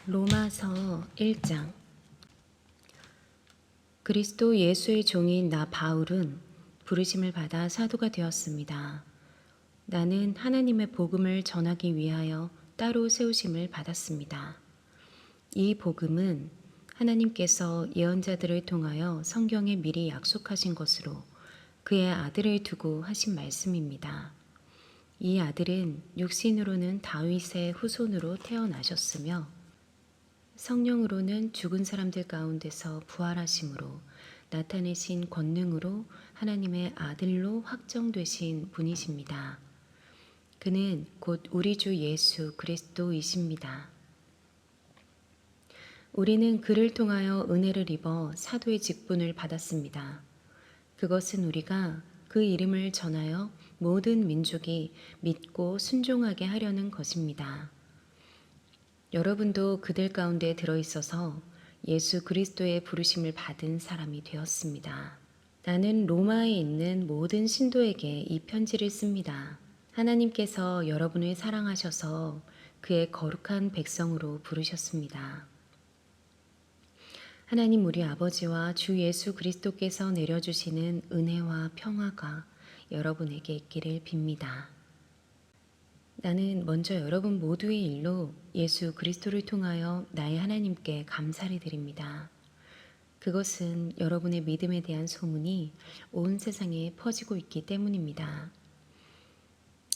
로마서 1장. 그리스도 예수의 종인 나 바울은 부르심을 받아 사도가 되었습니다. 나는 하나님의 복음을 전하기 위하여 따로 세우심을 받았습니다. 이 복음은 하나님께서 예언자들을 통하여 성경에 미리 약속하신 것으로 그의 아들을 두고 하신 말씀입니다. 이 아들은 육신으로는 다윗의 후손으로 태어나셨으며 성령으로는 죽은 사람들 가운데서 부활하심으로 나타내신 권능으로 하나님의 아들로 확정되신 분이십니다. 그는 곧 우리 주 예수 그리스도이십니다. 우리는 그를 통하여 은혜를 입어 사도의 직분을 받았습니다. 그것은 우리가 그 이름을 전하여 모든 민족이 믿고 순종하게 하려는 것입니다. 여러분도 그들 가운데 들어있어서 예수 그리스도의 부르심을 받은 사람이 되었습니다. 나는 로마에 있는 모든 신도에게 이 편지를 씁니다. 하나님께서 여러분을 사랑하셔서 그의 거룩한 백성으로 부르셨습니다. 하나님 우리 아버지와 주 예수 그리스도께서 내려주시는 은혜와 평화가 여러분에게 있기를 빕니다. 나는 먼저 여러분 모두의 일로 예수 그리스도를 통하여 나의 하나님께 감사를 드립니다. 그것은 여러분의 믿음에 대한 소문이 온 세상에 퍼지고 있기 때문입니다.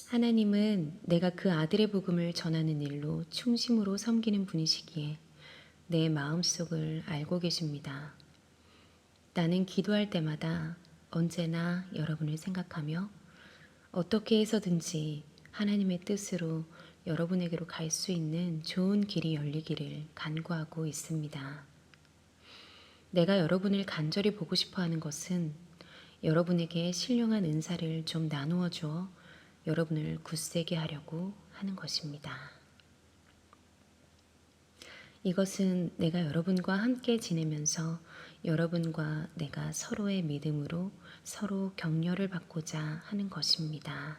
하나님은 내가 그 아들의 복음을 전하는 일로 충심으로 섬기는 분이시기에 내 마음속을 알고 계십니다. 나는 기도할 때마다 언제나 여러분을 생각하며 어떻게 해서든지 하나님의 뜻으로 여러분에게로 갈 수 있는 좋은 길이 열리기를 간구하고 있습니다. 내가 여러분을 간절히 보고 싶어 하는 것은 여러분에게 신령한 은사를 좀 나누어 주어 여러분을 굳세게 하려고 하는 것입니다. 이것은 내가 여러분과 함께 지내면서 여러분과 내가 서로의 믿음으로 서로 격려를 받고자 하는 것입니다.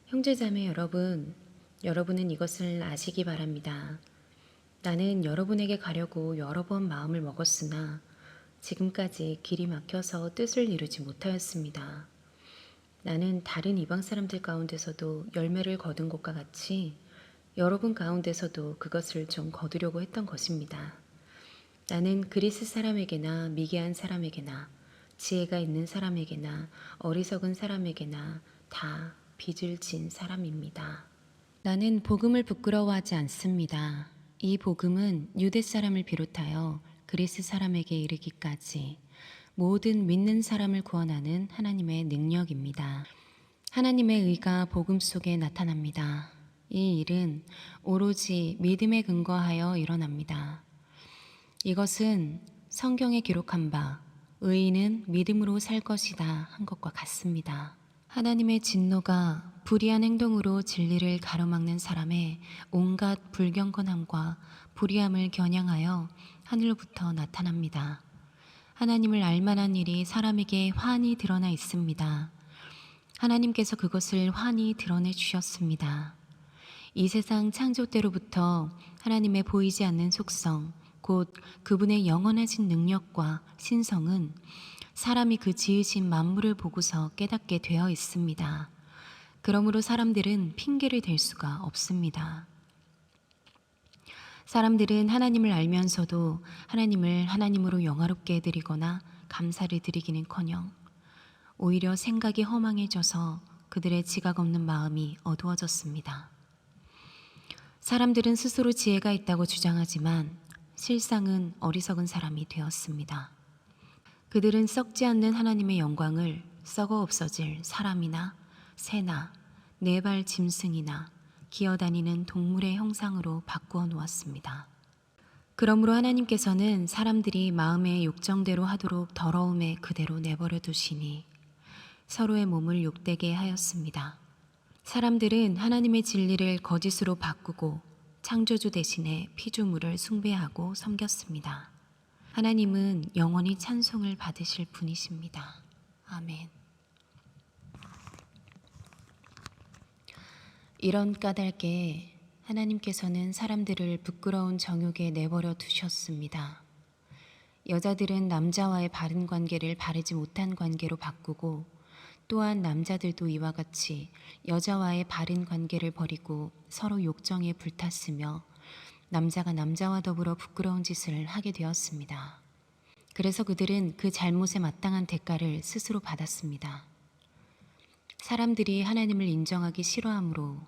형제자매 여러분, 여러분은 이것을 아시기 바랍니다. 나는 여러분에게 가려고 여러 번 마음을 먹었으나 지금까지 길이 막혀서 뜻을 이루지 못하였습니다. 나는 다른 이방 사람들 가운데서도 열매를 거둔 것과 같이 여러분 가운데서도 그것을 좀 거두려고 했던 것입니다. 나는 그리스 사람에게나 미개한 사람에게나 지혜가 있는 사람에게나 어리석은 사람에게나 다 빚을 진 사람입니다. 나는 복음을 부끄러워하지 않습니다. 이 복음은 유대 사람을 비롯하여 그리스 사람에게 이르기까지 모든 믿는 사람을 구원하는 하나님의 능력입니다. 하나님의 의가 복음 속에 나타납니다. 이 일은 오로지 믿음에 근거하여 일어납니다. 이것은 성경에 기록한 바 의인은 믿음으로 살 것이다 한 것과 같습니다. 하나님의 진노가 불의한 행동으로 진리를 가로막는 사람의 온갖 불경건함과 불의함을 겨냥하여 하늘로부터 나타납니다. 하나님을 알만한 일이 사람에게 환히 드러나 있습니다. 하나님께서 그것을 환히 드러내 주셨습니다. 이 세상 창조 때로부터 하나님의 보이지 않는 속성, 곧 그분의 영원하신 능력과 신성은 사람이 그 지으신 만물을 보고서 깨닫게 되어 있습니다. 그러므로 사람들은 핑계를 댈 수가 없습니다. 사람들은 하나님을 알면서도 하나님을 하나님으로 영화롭게 드리거나 감사를 드리기는커녕 오히려 생각이 허망해져서 그들의 지각 없는 마음이 어두워졌습니다. 사람들은 스스로 지혜가 있다고 주장하지만 실상은 어리석은 사람이 되었습니다. 그들은 썩지 않는 하나님의 영광을 썩어 없어질 사람이나 새나 네 발 짐승이나 기어다니는 동물의 형상으로 바꾸어 놓았습니다. 그러므로 하나님께서는 사람들이 마음의 욕정대로 하도록 더러움에 그대로 내버려 두시니 서로의 몸을 욕되게 하였습니다. 사람들은 하나님의 진리를 거짓으로 바꾸고 창조주 대신에 피조물을 숭배하고 섬겼습니다. 하나님은 영원히 찬송을 받으실 분이십니다. 아멘. 이런 까닭에 하나님께서는 사람들을 부끄러운 정욕에 내버려 두셨습니다. 여자들은 남자와의 바른 관계를 바르지 못한 관계로 바꾸고 또한 남자들도 이와 같이 여자와의 바른 관계를 버리고 서로 욕정에 불탔으며 남자가 남자와 더불어 부끄러운 짓을 하게 되었습니다. 그래서 그들은 그 잘못에 마땅한 대가를 스스로 받았습니다. 사람들이 하나님을 인정하기 싫어하므로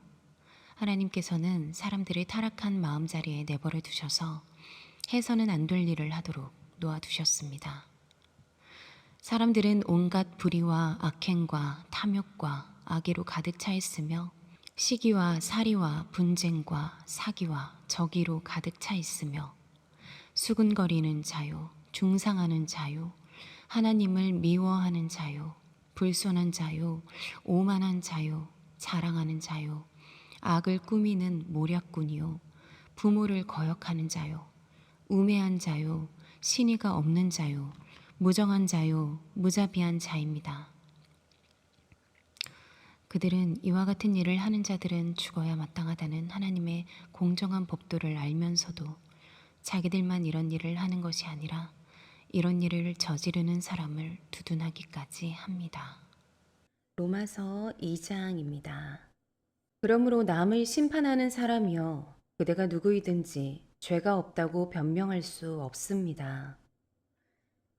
하나님께서는 사람들을 타락한 마음자리에 내버려 두셔서 해서는 안 될 일을 하도록 놓아두셨습니다. 사람들은 온갖 불의와 악행과 탐욕과 악의로 가득 차 있으며 시기와 살이와 분쟁과 사기와 적의로 가득 차 있으며 수군거리는 자요, 중상하는 자요, 하나님을 미워하는 자요, 불손한 자요, 오만한 자요, 자랑하는 자요, 악을 꾸미는 모략꾼이요, 부모를 거역하는 자요, 우매한 자요, 신의가 없는 자요, 무정한 자요, 무자비한 자입니다. 그들은 이와 같은 일을 하는 자들은 죽어야 마땅하다는 하나님의 공정한 법도를 알면서도 자기들만 이런 일을 하는 것이 아니라 이런 일을 저지르는 사람을 두둔하기까지 합니다. 로마서 2장입니다. 그러므로 남을 심판하는 사람이여 그대가 누구이든지 죄가 없다고 변명할 수 없습니다.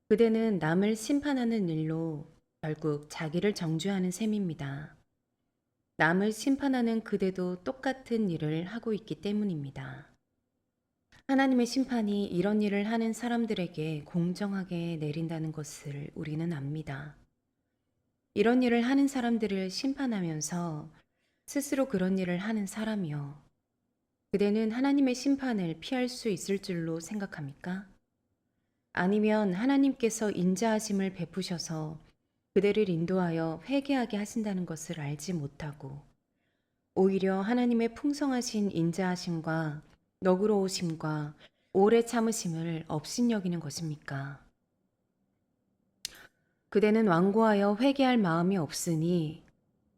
그대는 남을 심판하는 일로 결국 자기를 정죄하는 셈입니다. 남을 심판하는 그대도 똑같은 일을 하고 있기 때문입니다. 하나님의 심판이 이런 일을 하는 사람들에게 공정하게 내린다는 것을 우리는 압니다. 이런 일을 하는 사람들을 심판하면서 스스로 그런 일을 하는 사람이요. 그대는 하나님의 심판을 피할 수 있을 줄로 생각합니까? 아니면 하나님께서 인자하심을 베푸셔서 그대를 인도하여 회개하게 하신다는 것을 알지 못하고 오히려 하나님의 풍성하신 인자하심과 너그러우심과 오래 참으심을 업신여기는 것입니까? 그대는 완고하여 회개할 마음이 없으니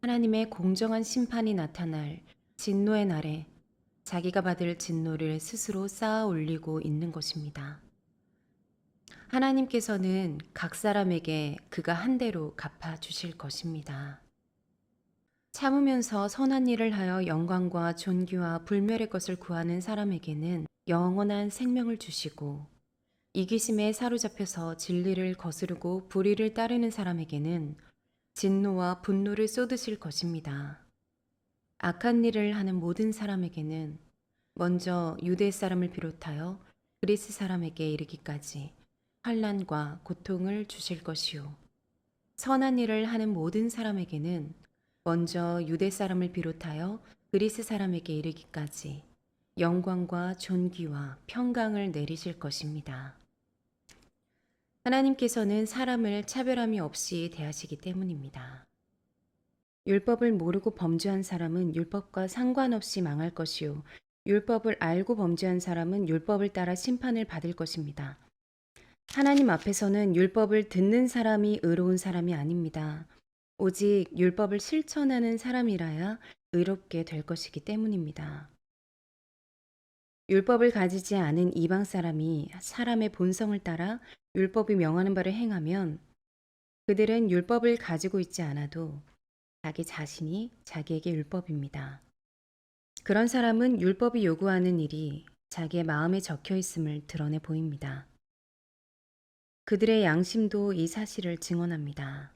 하나님의 공정한 심판이 나타날 진노의 날에 자기가 받을 진노를 스스로 쌓아 올리고 있는 것입니다. 하나님께서는 각 사람에게 그가 한 대로 갚아 주실 것입니다. 참으면서 선한 일을 하여 영광과 존귀와 불멸의 것을 구하는 사람에게는 영원한 생명을 주시고 이기심에 사로잡혀서 진리를 거스르고 불의를 따르는 사람에게는 진노와 분노를 쏟으실 것입니다. 악한 일을 하는 모든 사람에게는 먼저 유대 사람을 비롯하여 그리스 사람에게 이르기까지 환난과 고통을 주실 것이요 선한 일을 하는 모든 사람에게는 먼저 유대 사람을 비롯하여 그리스 사람에게 이르기까지 영광과 존귀와 평강을 내리실 것입니다. 하나님께서는 사람을 차별함이 없이 대하시기 때문입니다. 율법을 모르고 범죄한 사람은 율법과 상관없이 망할 것이요 율법을 알고 범죄한 사람은 율법을 따라 심판을 받을 것입니다. 하나님 앞에서는 율법을 듣는 사람이 의로운 사람이 아닙니다. 오직 율법을 실천하는 사람이라야 의롭게 될 것이기 때문입니다. 율법을 가지지 않은 이방 사람이 사람의 본성을 따라 율법이 명하는 바를 행하면 그들은 율법을 가지고 있지 않아도 자기 자신이 자기에게 율법입니다. 그런 사람은 율법이 요구하는 일이 자기의 마음에 적혀 있음을 드러내 보입니다. 그들의 양심도 이 사실을 증언합니다.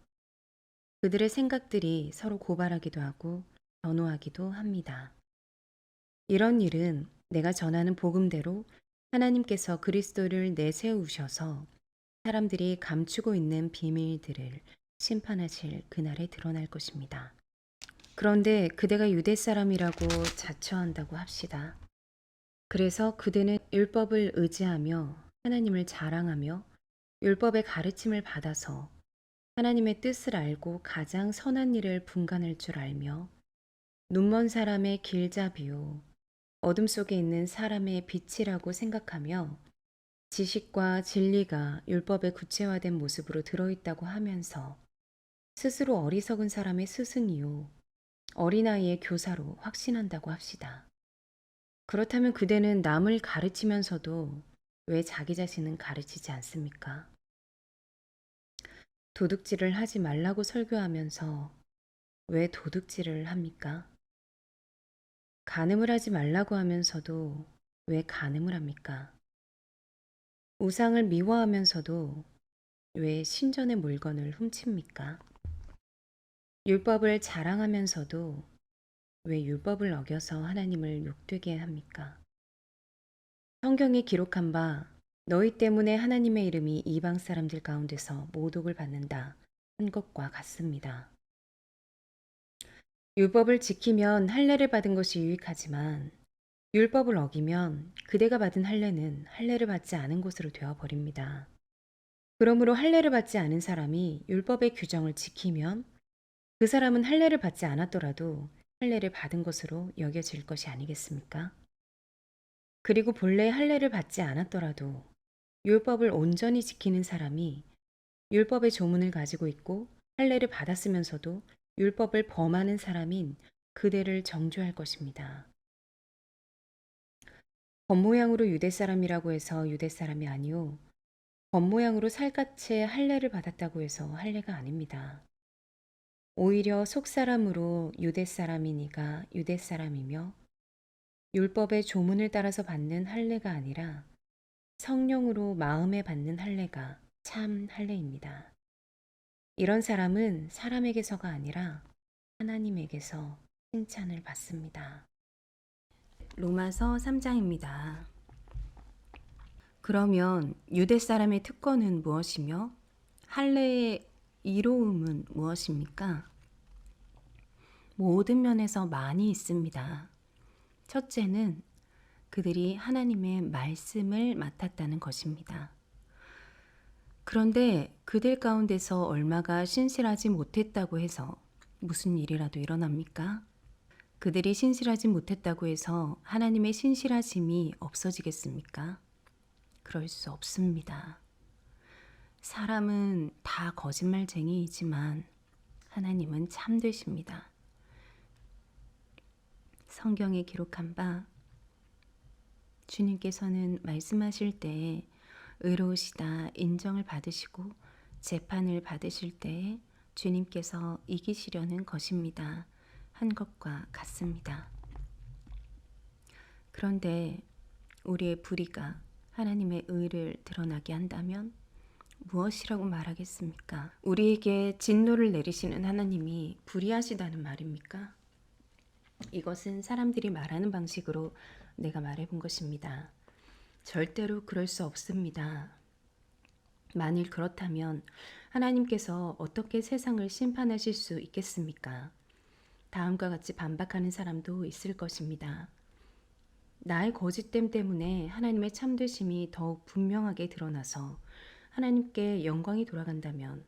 그들의 생각들이 서로 고발하기도 하고 변호하기도 합니다. 이런 일은 내가 전하는 복음대로 하나님께서 그리스도를 내세우셔서 사람들이 감추고 있는 비밀들을 심판하실 그날에 드러날 것입니다. 그런데 그대가 유대 사람이라고 자처한다고 합시다. 그래서 그대는 율법을 의지하며 하나님을 자랑하며 율법의 가르침을 받아서 하나님의 뜻을 알고 가장 선한 일을 분간할 줄 알며 눈먼 사람의 길잡이요 어둠 속에 있는 사람의 빛이라고 생각하며 지식과 진리가 율법의 구체화된 모습으로 들어있다고 하면서 스스로 어리석은 사람의 스승이요 어린아이의 교사로 확신한다고 합시다. 그렇다면 그대는 남을 가르치면서도 왜 자기 자신은 가르치지 않습니까? 도둑질을 하지 말라고 설교하면서 왜 도둑질을 합니까? 간음을 하지 말라고 하면서도 왜 간음을 합니까? 우상을 미워하면서도 왜 신전의 물건을 훔칩니까? 율법을 자랑하면서도 왜 율법을 어겨서 하나님을 욕되게 합니까? 성경에 기록한 바 너희 때문에 하나님의 이름이 이방 사람들 가운데서 모독을 받는다 한 것과 같습니다. 율법을 지키면 할례를 받은 것이 유익하지만 율법을 어기면 그대가 받은 할례는 할례를 받지 않은 것으로 되어 버립니다. 그러므로 할례를 받지 않은 사람이 율법의 규정을 지키면 그 사람은 할례를 받지 않았더라도 할례를 받은 것으로 여겨질 것이 아니겠습니까? 그리고 본래 할례를 받지 않았더라도 율법을 온전히 지키는 사람이 율법의 조문을 가지고 있고 할례를 받았으면서도 율법을 범하는 사람인 그대를 정죄할 것입니다. 겉모양으로 유대 사람이라고 해서 유대 사람이 아니요 겉모양으로 살갗에 할례를 받았다고 해서 할례가 아닙니다. 오히려 속사람으로 유대 사람이니가 유대 사람이며 율법의 조문을 따라서 받는 할례가 아니라 성령으로 마음에 받는 할례가 참 할례입니다. 이런 사람은 사람에게서가 아니라 하나님에게서 칭찬을 받습니다. 로마서 3장입니다. 그러면 유대 사람의 특권은 무엇이며 할례의 이로움은 무엇입니까? 모든 면에서 많이 있습니다. 첫째는 그들이 하나님의 말씀을 맡았다는 것입니다. 그런데 그들 가운데서 얼마가 신실하지 못했다고 해서 무슨 일이라도 일어납니까? 그들이 신실하지 못했다고 해서 하나님의 신실하심이 없어지겠습니까? 그럴 수 없습니다. 사람은 다 거짓말쟁이이지만 하나님은 참되십니다. 성경에 기록한 바 주님께서는 말씀하실 때에 의로우시다 인정을 받으시고 재판을 받으실 때에 주님께서 이기시려는 것입니다. 한 것과 같습니다. 그런데 우리의 불의가 하나님의 의를 드러나게 한다면 무엇이라고 말하겠습니까? 우리에게 진노를 내리시는 하나님이 불의하시다는 말입니까? 이것은 사람들이 말하는 방식으로 내가 말해본 것입니다. 절대로 그럴 수 없습니다. 만일 그렇다면 하나님께서 어떻게 세상을 심판하실 수 있겠습니까? 다음과 같이 반박하는 사람도 있을 것입니다. 나의 거짓됨 때문에 하나님의 참되심이 더욱 분명하게 드러나서 하나님께 영광이 돌아간다면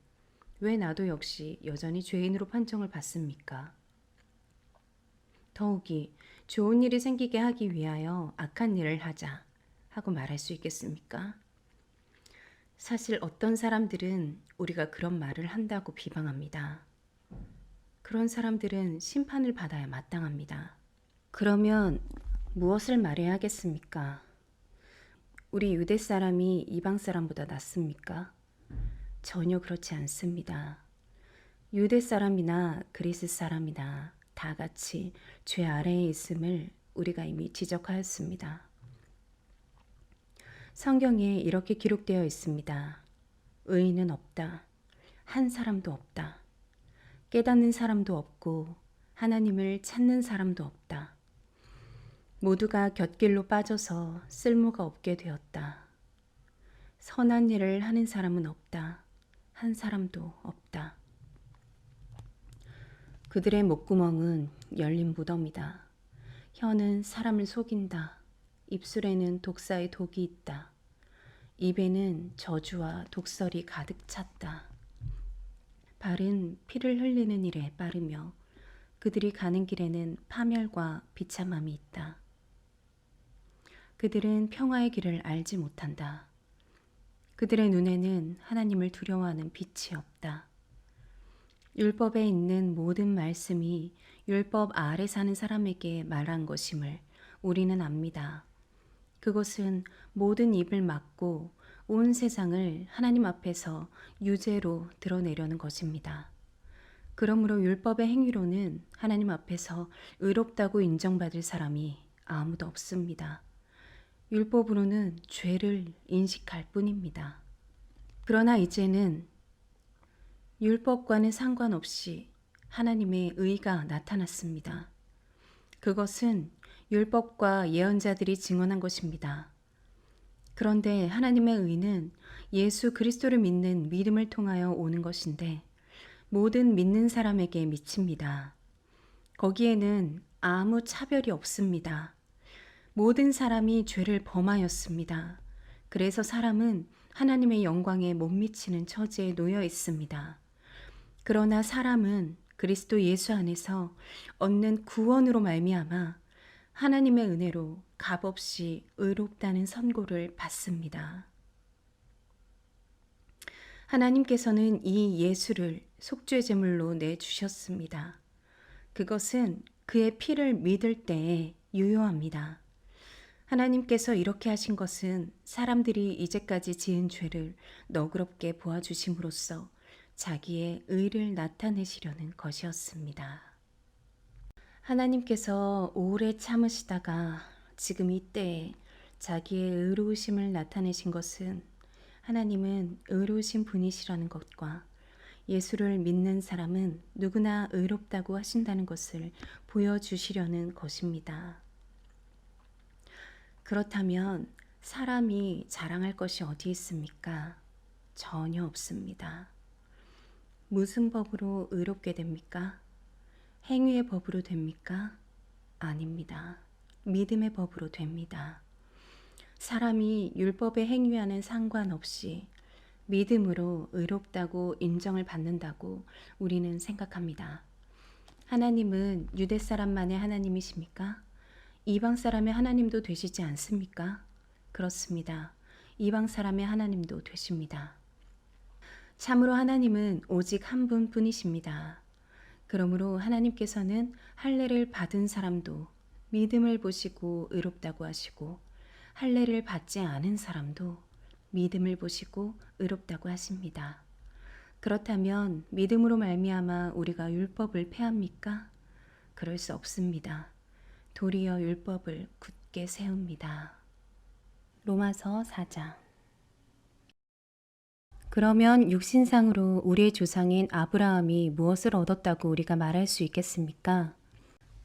왜 나도 역시 여전히 죄인으로 판정을 받습니까? 더욱이 좋은 일이 생기게 하기 위하여 악한 일을 하자 하고 말할 수 있겠습니까? 사실 어떤 사람들은 우리가 그런 말을 한다고 비방합니다. 그런 사람들은 심판을 받아야 마땅합니다. 그러면 무엇을 말해야 하겠습니까? 우리 유대 사람이 이방 사람보다 낫습니까? 전혀 그렇지 않습니다. 유대 사람이나 그리스 사람이나 다 같이 죄 아래에 있음을 우리가 이미 지적하였습니다. 성경에 이렇게 기록되어 있습니다. 의인은 없다. 한 사람도 없다. 깨닫는 사람도 없고 하나님을 찾는 사람도 없다. 모두가 곁길로 빠져서 쓸모가 없게 되었다. 선한 일을 하는 사람은 없다. 한 사람도 없다. 그들의 목구멍은 열린 무덤이다. 혀는 사람을 속인다. 입술에는 독사의 독이 있다. 입에는 저주와 독설이 가득 찼다. 발은 피를 흘리는 일에 빠르며 그들이 가는 길에는 파멸과 비참함이 있다. 그들은 평화의 길을 알지 못한다. 그들의 눈에는 하나님을 두려워하는 빛이 없다. 율법에 있는 모든 말씀이 율법 아래 사는 사람에게 말한 것임을 우리는 압니다. 그것은 모든 입을 막고 온 세상을 하나님 앞에서 유죄로 드러내려는 것입니다. 그러므로 율법의 행위로는 하나님 앞에서 의롭다고 인정받을 사람이 아무도 없습니다. 율법으로는 죄를 인식할 뿐입니다. 그러나 이제는 율법과는 상관없이 하나님의 의가 나타났습니다. 그것은 율법과 예언자들이 증언한 것입니다. 그런데 하나님의 의는 예수 그리스도를 믿는 믿음을 통하여 오는 것인데 모든 믿는 사람에게 미칩니다. 거기에는 아무 차별이 없습니다. 모든 사람이 죄를 범하였습니다. 그래서 사람은 하나님의 영광에 못 미치는 처지에 놓여 있습니다. 그러나 사람은 그리스도 예수 안에서 얻는 구원으로 말미암아 하나님의 은혜로 값없이 의롭다는 선고를 받습니다. 하나님께서는 이 예수를 속죄 제물로 내주셨습니다. 그것은 그의 피를 믿을 때에 유효합니다. 하나님께서 이렇게 하신 것은 사람들이 이제까지 지은 죄를 너그럽게 보아주심으로써 자기의 의를 나타내시려는 것이었습니다. 하나님께서 오래 참으시다가 지금 이때에 자기의 의로우심을 나타내신 것은 하나님은 의로우신 분이시라는 것과 예수를 믿는 사람은 누구나 의롭다고 하신다는 것을 보여주시려는 것입니다. 그렇다면 사람이 자랑할 것이 어디 있습니까? 전혀 없습니다. 무슨 법으로 의롭게 됩니까? 행위의 법으로 됩니까? 아닙니다. 믿음의 법으로 됩니다. 사람이 율법의 행위와는 상관없이 믿음으로 의롭다고 인정을 받는다고 우리는 생각합니다. 하나님은 유대 사람만의 하나님이십니까? 이방 사람의 하나님도 되시지 않습니까? 그렇습니다. 이방 사람의 하나님도 되십니다. 참으로 하나님은 오직 한 분뿐이십니다. 그러므로 하나님께서는 할례를 받은 사람도 믿음을 보시고 의롭다고 하시고 할례를 받지 않은 사람도 믿음을 보시고 의롭다고 하십니다. 그렇다면 믿음으로 말미암아 우리가 율법을 폐합니까? 그럴 수 없습니다. 도리어 율법을 굳게 세웁니다. 로마서 4장. 그러면 육신상으로 우리의 조상인 아브라함이 무엇을 얻었다고 우리가 말할 수 있겠습니까?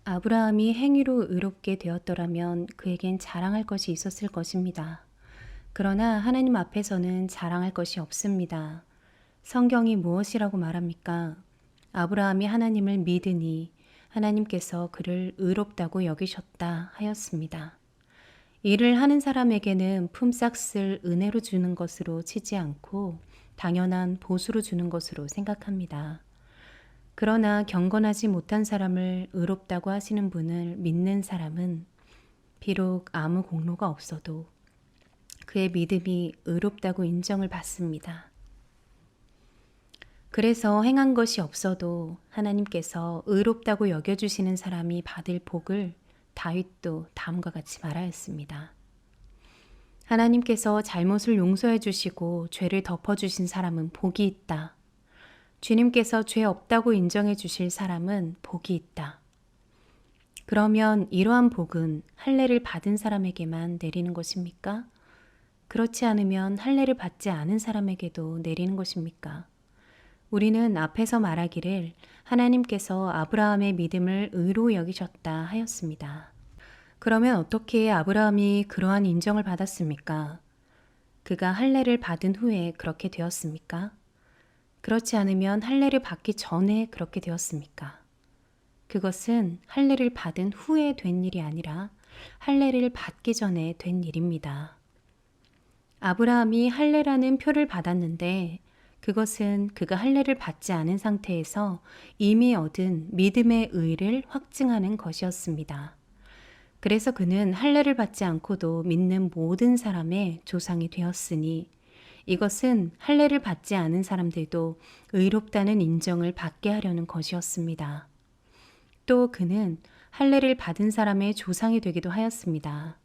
아브라함이 행위로 의롭게 되었더라면 그에겐 자랑할 것이 있었을 것입니다. 그러나 하나님 앞에서는 자랑할 것이 없습니다. 성경이 무엇이라고 말합니까? 아브라함이 하나님을 믿으니 하나님께서 그를 의롭다고 여기셨다 하였습니다. 일을 하는 사람에게는 품삯을 은혜로 주는 것으로 치지 않고 당연한 보수로 주는 것으로 생각합니다. 그러나 경건하지 못한 사람을 의롭다고 하시는 분을 믿는 사람은 비록 아무 공로가 없어도 그의 믿음이 의롭다고 인정을 받습니다. 그래서 행한 것이 없어도 하나님께서 의롭다고 여겨주시는 사람이 받을 복을 다윗도 다음과 같이 말하였습니다. 하나님께서 잘못을 용서해 주시고 죄를 덮어주신 사람은 복이 있다. 주님께서 죄 없다고 인정해 주실 사람은 복이 있다. 그러면 이러한 복은 할례를 받은 사람에게만 내리는 것입니까? 그렇지 않으면 할례를 받지 않은 사람에게도 내리는 것입니까? 우리는 앞에서 말하기를 하나님께서 아브라함의 믿음을 의로 여기셨다 하였습니다. 그러면 어떻게 아브라함이 그러한 인정을 받았습니까? 그가 할례를 받은 후에 그렇게 되었습니까? 그렇지 않으면 할례를 받기 전에 그렇게 되었습니까? 그것은 할례를 받은 후에 된 일이 아니라 할례를 받기 전에 된 일입니다. 아브라함이 할례라는 표를 받았는데 그것은 그가 할례를 받지 않은 상태에서 이미 얻은 믿음의 의를 확증하는 것이었습니다. 그래서 그는 할례를 받지 않고도 믿는 모든 사람의 조상이 되었으니 이것은 할례를 받지 않은 사람들도 의롭다는 인정을 받게 하려는 것이었습니다. 또 그는 할례를 받은 사람의 조상이 되기도 하였습니다.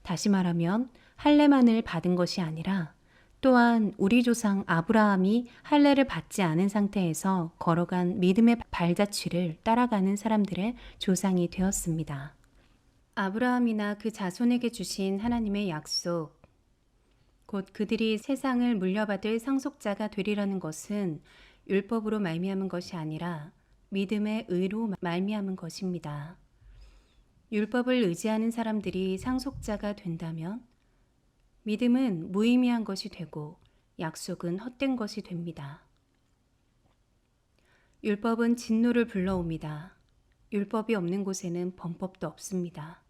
다시 말하면 할례만을 받은 것이 아니라 또한 우리 조상 아브라함이 할례를 받지 않은 상태에서 걸어간 믿음의 발자취를 따라가는 사람들의 조상이 되었습니다. 아브라함이나 그 자손에게 주신 하나님의 약속, 곧 그들이 세상을 물려받을 상속자가 되리라는 것은 율법으로 말미암은 것이 아니라 믿음의 의로 말미암은 것입니다. 율법을 의지하는 사람들이 상속자가 된다면 믿음은 무의미한 것이 되고 약속은 헛된 것이 됩니다. 율법은 진노를 불러옵니다. 율법이 없는 곳에는 범법도 없습니다.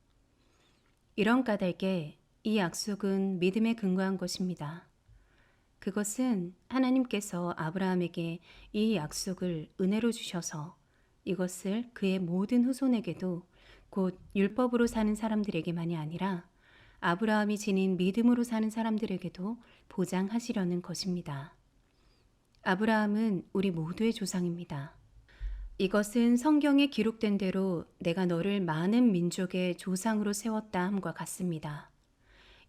이런 까닭에 이 약속은 믿음에 근거한 것입니다. 그것은 하나님께서 아브라함에게 이 약속을 은혜로 주셔서 이것을 그의 모든 후손에게도 곧 율법으로 사는 사람들에게만이 아니라 아브라함이 지닌 믿음으로 사는 사람들에게도 보장하시려는 것입니다. 아브라함은 우리 모두의 조상입니다. 이것은 성경에 기록된 대로 내가 너를 많은 민족의 조상으로 세웠다 함과 같습니다.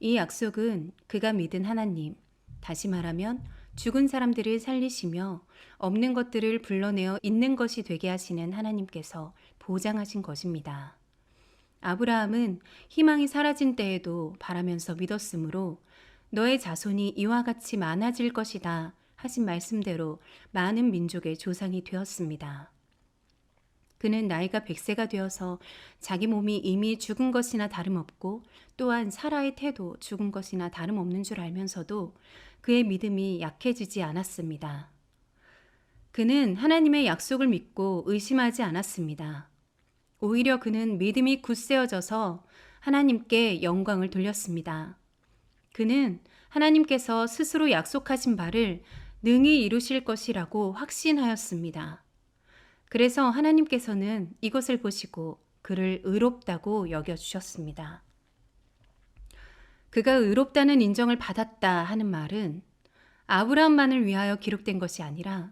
이 약속은 그가 믿은 하나님, 다시 말하면 죽은 사람들을 살리시며 없는 것들을 불러내어 있는 것이 되게 하시는 하나님께서 보장하신 것입니다. 아브라함은 희망이 사라진 때에도 바라면서 믿었으므로 너의 자손이 이와 같이 많아질 것이다 하신 말씀대로 많은 민족의 조상이 되었습니다. 그는 나이가 100세가 되어서 자기 몸이 이미 죽은 것이나 다름없고 또한 사라의 태도 죽은 것이나 다름없는 줄 알면서도 그의 믿음이 약해지지 않았습니다. 그는 하나님의 약속을 믿고 의심하지 않았습니다. 오히려 그는 믿음이 굳세어져서 하나님께 영광을 돌렸습니다. 그는 하나님께서 스스로 약속하신 바를 능히 이루실 것이라고 확신하였습니다. 그래서 하나님께서는 이것을 보시고 그를 의롭다고 여겨주셨습니다. 그가 의롭다는 인정을 받았다 하는 말은 아브라함만을 위하여 기록된 것이 아니라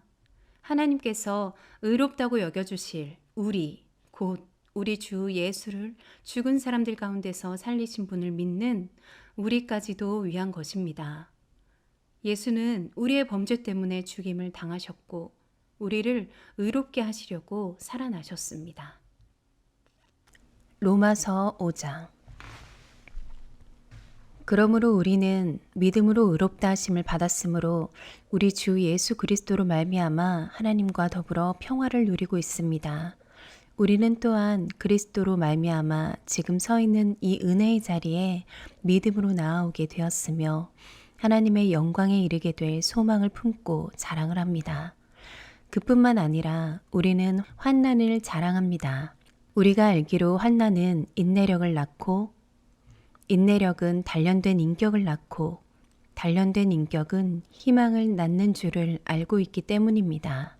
하나님께서 의롭다고 여겨주실 우리, 곧 우리 주 예수를 죽은 사람들 가운데서 살리신 분을 믿는 우리까지도 위한 것입니다. 예수는 우리의 범죄 때문에 죽임을 당하셨고 우리를 의롭게 하시려고 살아나셨습니다. 로마서 5장. 그러므로 우리는 믿음으로 의롭다 하심을 받았으므로 우리 주 예수 그리스도로 말미암아 하나님과 더불어 평화를 누리고 있습니다. 우리는 또한 그리스도로 말미암아 지금 서 있는 이 은혜의 자리에 믿음으로 나아오게 되었으며 하나님의 영광에 이르게 될 소망을 품고 자랑을 합니다. 그뿐만 아니라 우리는 환난을 자랑합니다. 우리가 알기로 환난은 인내력을 낳고 인내력은 단련된 인격을 낳고 단련된 인격은 희망을 낳는 줄을 알고 있기 때문입니다.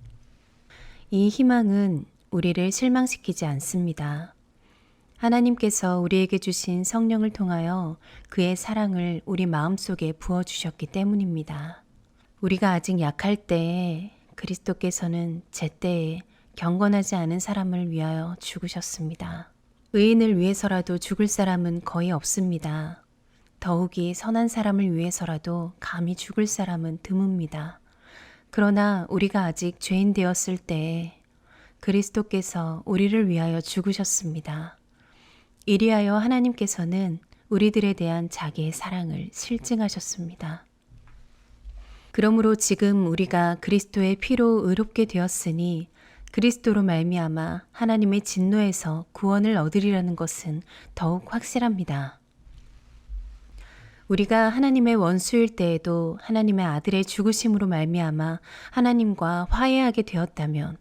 이 희망은 우리를 실망시키지 않습니다. 하나님께서 우리에게 주신 성령을 통하여 그의 사랑을 우리 마음속에 부어주셨기 때문입니다. 우리가 아직 약할 때에 그리스도께서는 제때에 경건하지 않은 사람을 위하여 죽으셨습니다. 의인을 위해서라도 죽을 사람은 거의 없습니다. 더욱이 선한 사람을 위해서라도 감히 죽을 사람은 드뭅니다. 그러나 우리가 아직 죄인 되었을 때에 그리스도께서 우리를 위하여 죽으셨습니다. 이리하여 하나님께서는 우리들에 대한 자기의 사랑을 실증하셨습니다. 그러므로 지금 우리가 그리스도의 피로 의롭게 되었으니 그리스도로 말미암아 하나님의 진노에서 구원을 얻으리라는 것은 더욱 확실합니다. 우리가 하나님의 원수일 때에도 하나님의 아들의 죽으심으로 말미암아 하나님과 화해하게 되었다면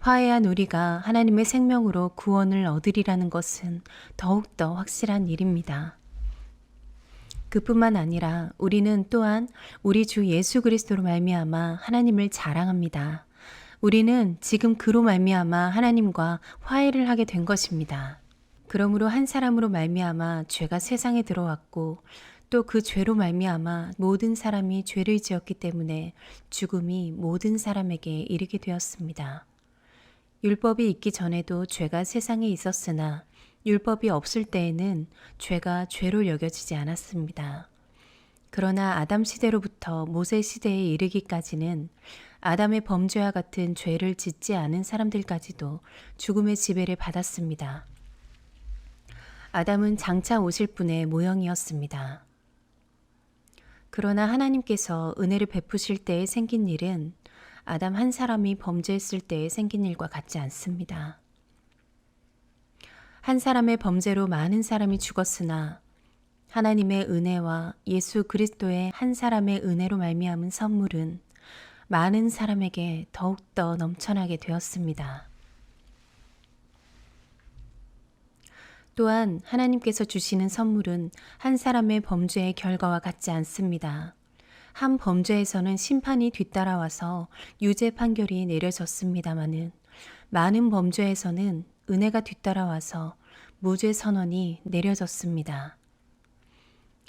화해한 우리가 하나님의 생명으로 구원을 얻으리라는 것은 더욱더 확실한 일입니다. 그뿐만 아니라 우리는 또한 우리 주 예수 그리스도로 말미암아 하나님을 자랑합니다. 우리는 지금 그로 말미암아 하나님과 화해를 하게 된 것입니다. 그러므로 한 사람으로 말미암아 죄가 세상에 들어왔고 또 그 죄로 말미암아 모든 사람이 죄를 지었기 때문에 죽음이 모든 사람에게 이르게 되었습니다. 율법이 있기 전에도 죄가 세상에 있었으나 율법이 없을 때에는 죄가 죄로 여겨지지 않았습니다. 그러나 아담 시대로부터 모세 시대에 이르기까지는 아담의 범죄와 같은 죄를 짓지 않은 사람들까지도 죽음의 지배를 받았습니다. 아담은 장차 오실 분의 모형이었습니다. 그러나 하나님께서 은혜를 베푸실 때에 생긴 일은 아담 한 사람이 범죄했을 때에 생긴 일과 같지 않습니다. 한 사람의 범죄로 많은 사람이 죽었으나 하나님의 은혜와 예수 그리스도의 한 사람의 은혜로 말미암은 선물은 많은 사람에게 더욱더 넘쳐나게 되었습니다. 또한 하나님께서 주시는 선물은 한 사람의 범죄의 결과와 같지 않습니다. 한 범죄에서는 심판이 뒤따라와서 유죄 판결이 내려졌습니다마는 많은 범죄에서는 은혜가 뒤따라와서 무죄 선언이 내려졌습니다.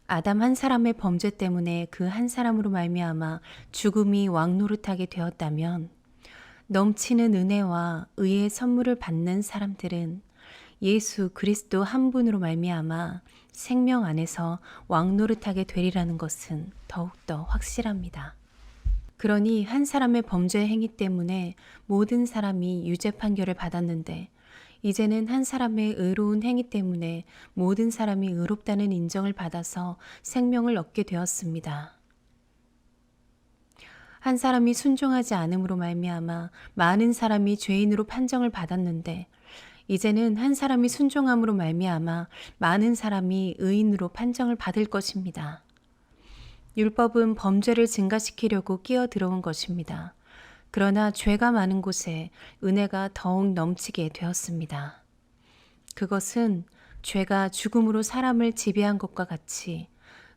아담 한 사람의 범죄 때문에 그 한 사람으로 말미암아 죽음이 왕노릇하게 되었다면 넘치는 은혜와 의의 선물을 받는 사람들은 예수 그리스도 한 분으로 말미암아 생명 안에서 왕노릇하게 되리라는 것은 더욱더 확실합니다. 그러니 한 사람의 범죄 행위 때문에 모든 사람이 유죄 판결을 받았는데 이제는 한 사람의 의로운 행위 때문에 모든 사람이 의롭다는 인정을 받아서 생명을 얻게 되었습니다. 한 사람이 순종하지 않음으로 말미암아 많은 사람이 죄인으로 판정을 받았는데 이제는 한 사람이 순종함으로 말미암아 많은 사람이 의인으로 판정을 받을 것입니다. 율법은 범죄를 증가시키려고 끼어 들어온 것입니다. 그러나 죄가 많은 곳에 은혜가 더욱 넘치게 되었습니다. 그것은 죄가 죽음으로 사람을 지배한 것과 같이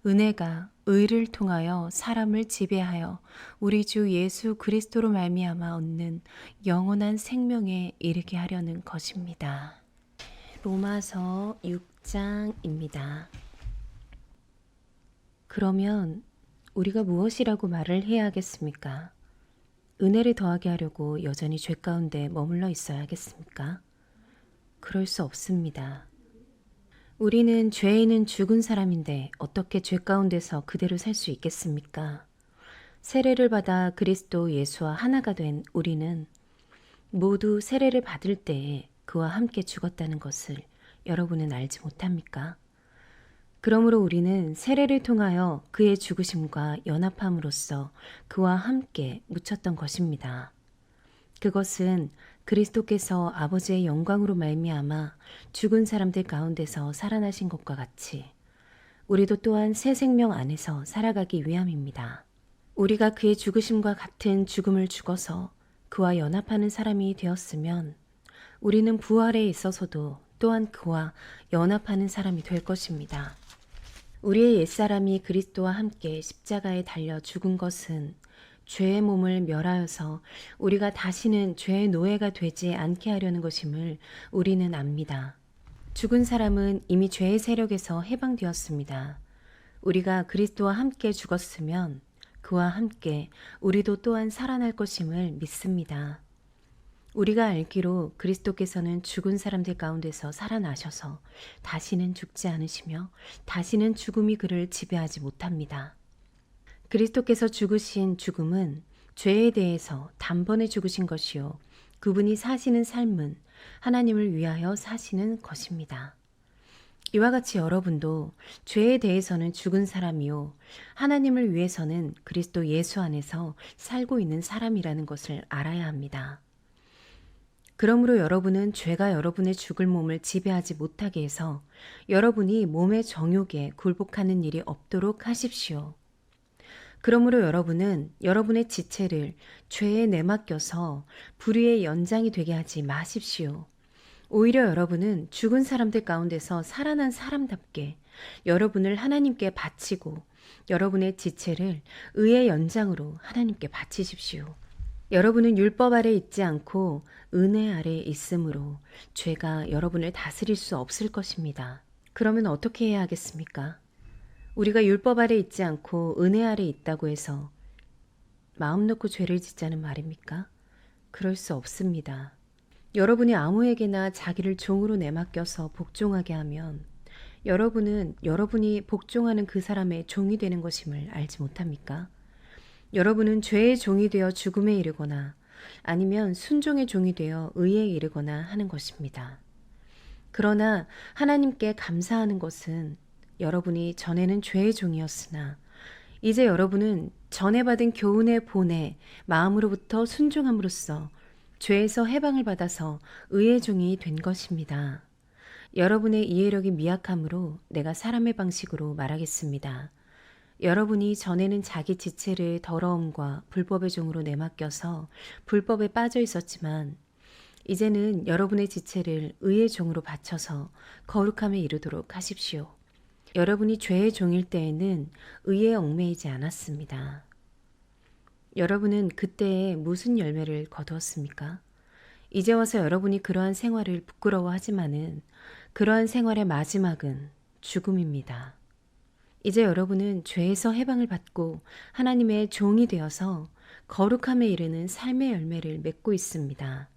은혜가 의를 통하여 사람을 지배하여 우리 주 예수 그리스도로 말미암아 얻는 영원한 생명에 이르게 하려는 것입니다. 로마서 6장입니다. 그러면 우리가 무엇이라고 말을 해야 하겠습니까? 은혜를 더하게 하려고 여전히 죄 가운데 머물러 있어야겠습니까? 그럴 수 없습니다. 우리는 죄인은 죽은 사람인데 어떻게 죄 가운데서 그대로 살 수 있겠습니까? 세례를 받아 그리스도 예수와 하나가 된 우리는 모두 세례를 받을 때에 그와 함께 죽었다는 것을 여러분은 알지 못합니까? 그러므로 우리는 세례를 통하여 그의 죽으심과 연합함으로써 그와 함께 묻혔던 것입니다. 그것은 그리스도께서 아버지의 영광으로 말미암아 죽은 사람들 가운데서 살아나신 것과 같이 우리도 또한 새 생명 안에서 살아가기 위함입니다. 우리가 그의 죽으심과 같은 죽음을 죽어서 그와 연합하는 사람이 되었으면 우리는 부활에 있어서도 또한 그와 연합하는 사람이 될 것입니다. 우리의 옛사람이 그리스도와 함께 십자가에 달려 죽은 것은 죄의 몸을 멸하여서 우리가 다시는 죄의 노예가 되지 않게 하려는 것임을 우리는 압니다. 죽은 사람은 이미 죄의 세력에서 해방되었습니다. 우리가 그리스도와 함께 죽었으면 그와 함께 우리도 또한 살아날 것임을 믿습니다. 우리가 알기로 그리스도께서는 죽은 사람들 가운데서 살아나셔서 다시는 죽지 않으시며 다시는 죽음이 그를 지배하지 못합니다. 그리스도께서 죽으신 죽음은 죄에 대해서 단번에 죽으신 것이요 그분이 사시는 삶은 하나님을 위하여 사시는 것입니다. 이와 같이 여러분도 죄에 대해서는 죽은 사람이요 하나님을 위해서는 그리스도 예수 안에서 살고 있는 사람이라는 것을 알아야 합니다. 그러므로 여러분은 죄가 여러분의 죽을 몸을 지배하지 못하게 해서 여러분이 몸의 정욕에 굴복하는 일이 없도록 하십시오. 그러므로 여러분은 여러분의 지체를 죄에 내맡겨서 불의의 연장이 되게 하지 마십시오. 오히려 여러분은 죽은 사람들 가운데서 살아난 사람답게 여러분을 하나님께 바치고 여러분의 지체를 의의 연장으로 하나님께 바치십시오. 여러분은 율법 아래 있지 않고 은혜 아래 있으므로 죄가 여러분을 다스릴 수 없을 것입니다. 그러면 어떻게 해야 하겠습니까? 우리가 율법 아래 있지 않고 은혜 아래 있다고 해서 마음 놓고 죄를 짓자는 말입니까? 그럴 수 없습니다. 여러분이 아무에게나 자기를 종으로 내맡겨서 복종하게 하면 여러분은 여러분이 복종하는 그 사람의 종이 되는 것임을 알지 못합니까? 여러분은 죄의 종이 되어 죽음에 이르거나 아니면 순종의 종이 되어 의에 이르거나 하는 것입니다. 그러나 하나님께 감사하는 것은 여러분이 전에는 죄의 종이었으나 이제 여러분은 전에 받은 교훈의 본에 마음으로부터 순종함으로써 죄에서 해방을 받아서 의의 종이 된 것입니다. 여러분의 이해력이 미약함으로 내가 사람의 방식으로 말하겠습니다. 여러분이 전에는 자기 지체를 더러움과 불법의 종으로 내맡겨서 불법에 빠져 있었지만 이제는 여러분의 지체를 의의 종으로 바쳐서 거룩함에 이르도록 하십시오. 여러분이 죄의 종일 때에는 의에 얽매이지 않았습니다. 여러분은 그때에 무슨 열매를 거두었습니까? 이제 와서 여러분이 그러한 생활을 부끄러워하지만은 그러한 생활의 마지막은 죽음입니다. 이제 여러분은 죄에서 해방을 받고 하나님의 종이 되어서 거룩함에 이르는 삶의 열매를 맺고 있습니다.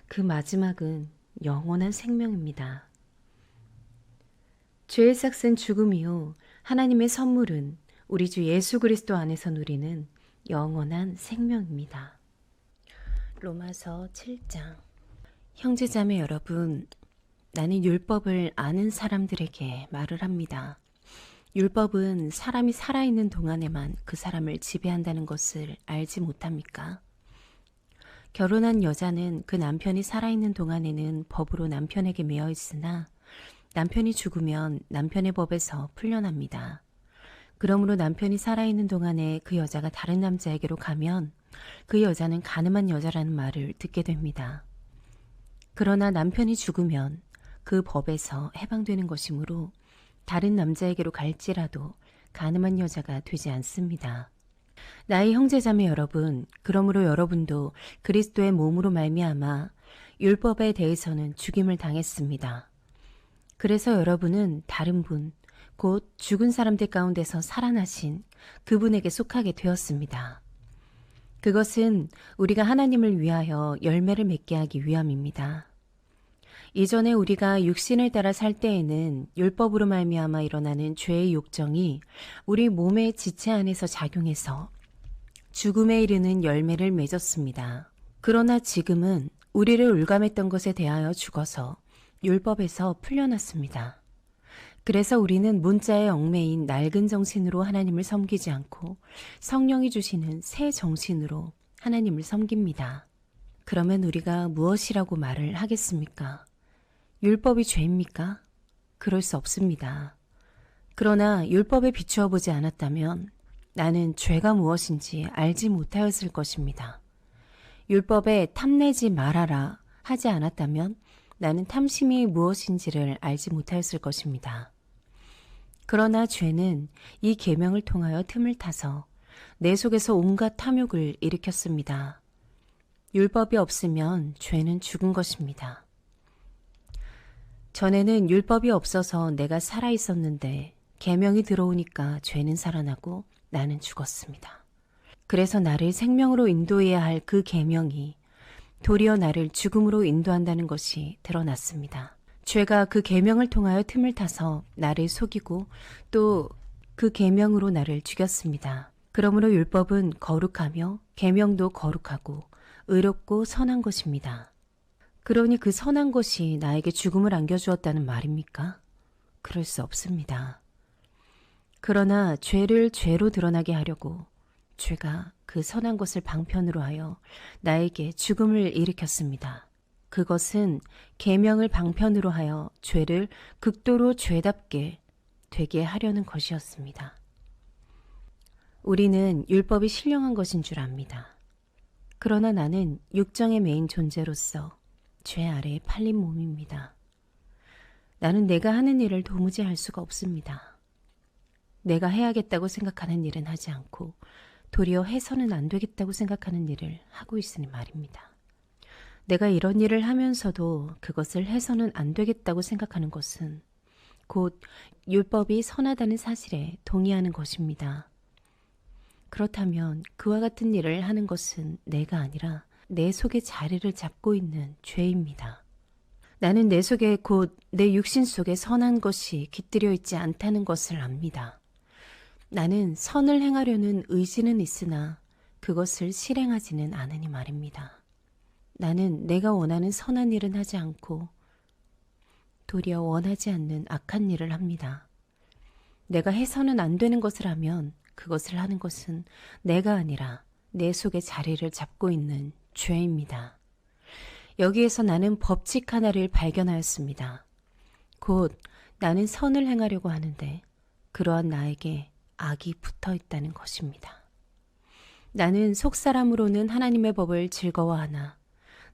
그 마지막은 영원한 생명입니다. 죄의 삭은 죽음이요 하나님의 선물은 우리 주 예수 그리스도 안에서 누리는 영원한 생명입니다. 로마서 7장. 형제자매 여러분, 나는 율법을 아는 사람들에게 말을 합니다. 율법은 사람이 살아있는 동안에만 그 사람을 지배한다는 것을 알지 못합니까? 결혼한 여자는 그 남편이 살아있는 동안에는 법으로 남편에게 매여 있으나 남편이 죽으면 남편의 법에서 풀려납니다. 그러므로 남편이 살아있는 동안에 그 여자가 다른 남자에게로 가면 그 여자는 가늠한 여자라는 말을 듣게 됩니다. 그러나 남편이 죽으면 그 법에서 해방되는 것이므로 다른 남자에게로 갈지라도 가늠한 여자가 되지 않습니다. 나의 형제자매 여러분, 그러므로 여러분도 그리스도의 몸으로 말미암아 율법에 대해서는 죽임을 당했습니다. 그래서 여러분은 다른 분, 곧 죽은 사람들 가운데서 살아나신 그분에게 속하게 되었습니다. 그것은 우리가 하나님을 위하여 열매를 맺게 하기 위함입니다. 이전에 우리가 육신을 따라 살 때에는 율법으로 말미암아 일어나는 죄의 욕정이 우리 몸의 지체 안에서 작용해서 죽음에 이르는 열매를 맺었습니다. 그러나 지금은 우리를 올감했던 것에 대하여 죽어서 율법에서 풀려났습니다. 그래서 우리는 문자에 얽매인 낡은 정신으로 하나님을 섬기지 않고 성령이 주시는 새 정신으로 하나님을 섬깁니다. 그러면 우리가 무엇이라고 말을 하겠습니까? 율법이 죄입니까? 그럴 수 없습니다. 그러나 율법에 비추어 보지 않았다면 나는 죄가 무엇인지 알지 못하였을 것입니다. 율법에 탐내지 말아라 하지 않았다면 나는 탐심이 무엇인지를 알지 못하였을 것입니다. 그러나 죄는 이 계명을 통하여 틈을 타서 내 속에서 온갖 탐욕을 일으켰습니다. 율법이 없으면 죄는 죽은 것입니다. 전에는 율법이 없어서 내가 살아 있었는데 계명이 들어오니까 죄는 살아나고 나는 죽었습니다. 그래서 나를 생명으로 인도해야 할 그 계명이 도리어 나를 죽음으로 인도한다는 것이 드러났습니다. 죄가 그 계명을 통하여 틈을 타서 나를 속이고 또 그 계명으로 나를 죽였습니다. 그러므로 율법은 거룩하며 계명도 거룩하고 의롭고 선한 것입니다. 그러니 그 선한 것이 나에게 죽음을 안겨주었다는 말입니까? 그럴 수 없습니다. 그러나 죄를 죄로 드러나게 하려고 죄가 그 선한 것을 방편으로 하여 나에게 죽음을 일으켰습니다. 그것은 계명을 방편으로 하여 죄를 극도로 죄답게 되게 하려는 것이었습니다. 우리는 율법이 신령한 것인 줄 압니다. 그러나 나는 육정에 매인 존재로서 죄 아래에 팔린 몸입니다. 나는 내가 하는 일을 도무지 할 수가 없습니다. 내가 해야겠다고 생각하는 일은 하지 않고 도리어 해서는 안 되겠다고 생각하는 일을 하고 있으니 말입니다. 내가 이런 일을 하면서도 그것을 해서는 안 되겠다고 생각하는 것은 곧 율법이 선하다는 사실에 동의하는 것입니다. 그렇다면 그와 같은 일을 하는 것은 내가 아니라 내 속에 자리를 잡고 있는 죄입니다. 나는 내 속에 곧 내 육신 속에 선한 것이 깃들여 있지 않다는 것을 압니다. 나는 선을 행하려는 의지는 있으나 그것을 실행하지는 않으니 말입니다. 나는 내가 원하는 선한 일은 하지 않고 도리어 원하지 않는 악한 일을 합니다. 내가 해서는 안 되는 것을 하면 그것을 하는 것은 내가 아니라 내 속에 자리를 잡고 있는 죄입니다. 여기에서 나는 법칙 하나를 발견하였습니다. 곧 나는 선을 행하려고 하는데 그러한 나에게 악이 붙어 있다는 것입니다. 나는 속사람으로는 하나님의 법을 즐거워하나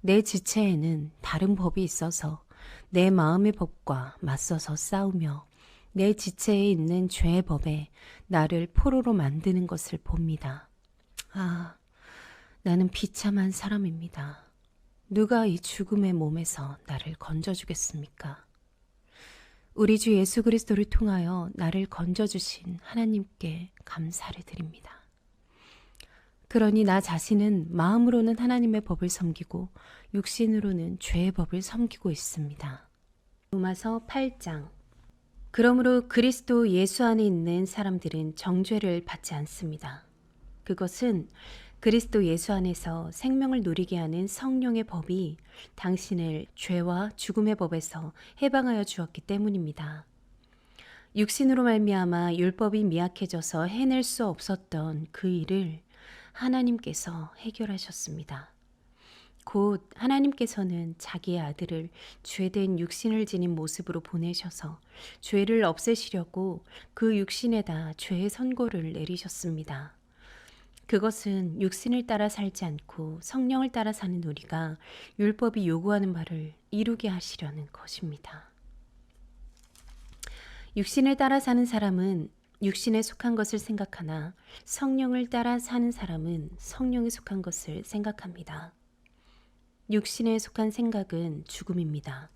내 지체에는 다른 법이 있어서 내 마음의 법과 맞서서 싸우며 내 지체에 있는 죄의 법에 나를 포로로 만드는 것을 봅니다. 아, 나는 비참한 사람입니다. 누가 이 죽음의 몸에서 나를 건져주겠습니까? 우리 주 예수 그리스도를 통하여 나를 건져주신 하나님께 감사를 드립니다. 그러니 나 자신은 마음으로는 하나님의 법을 섬기고 육신으로는 죄의 법을 섬기고 있습니다. 로마서 8장. 그러므로 그리스도 예수 안에 있는 사람들은 정죄를 받지 않습니다. 그것은 그리스도 예수 안에서 생명을 누리게 하는 성령의 법이 당신을 죄와 죽음의 법에서 해방하여 주었기 때문입니다. 육신으로 말미암아 율법이 미약해져서 해낼 수 없었던 그 일을 하나님께서 해결하셨습니다. 곧 하나님께서는 자기의 아들을 죄된 육신을 지닌 모습으로 보내셔서 죄를 없애시려고 그 육신에다 죄의 선고를 내리셨습니다. 그것은 육신을 따라 살지 않고 성령을 따라 사는 우리가 율법이 요구하는 바를 이루게 하시려는 것입니다. 육신을 따라 사는 사람은 육신에 속한 것을 생각하나 성령을 따라 사는 사람은 성령에 속한 것을 생각합니다. 육신에 속한 생각은 죽음입니다.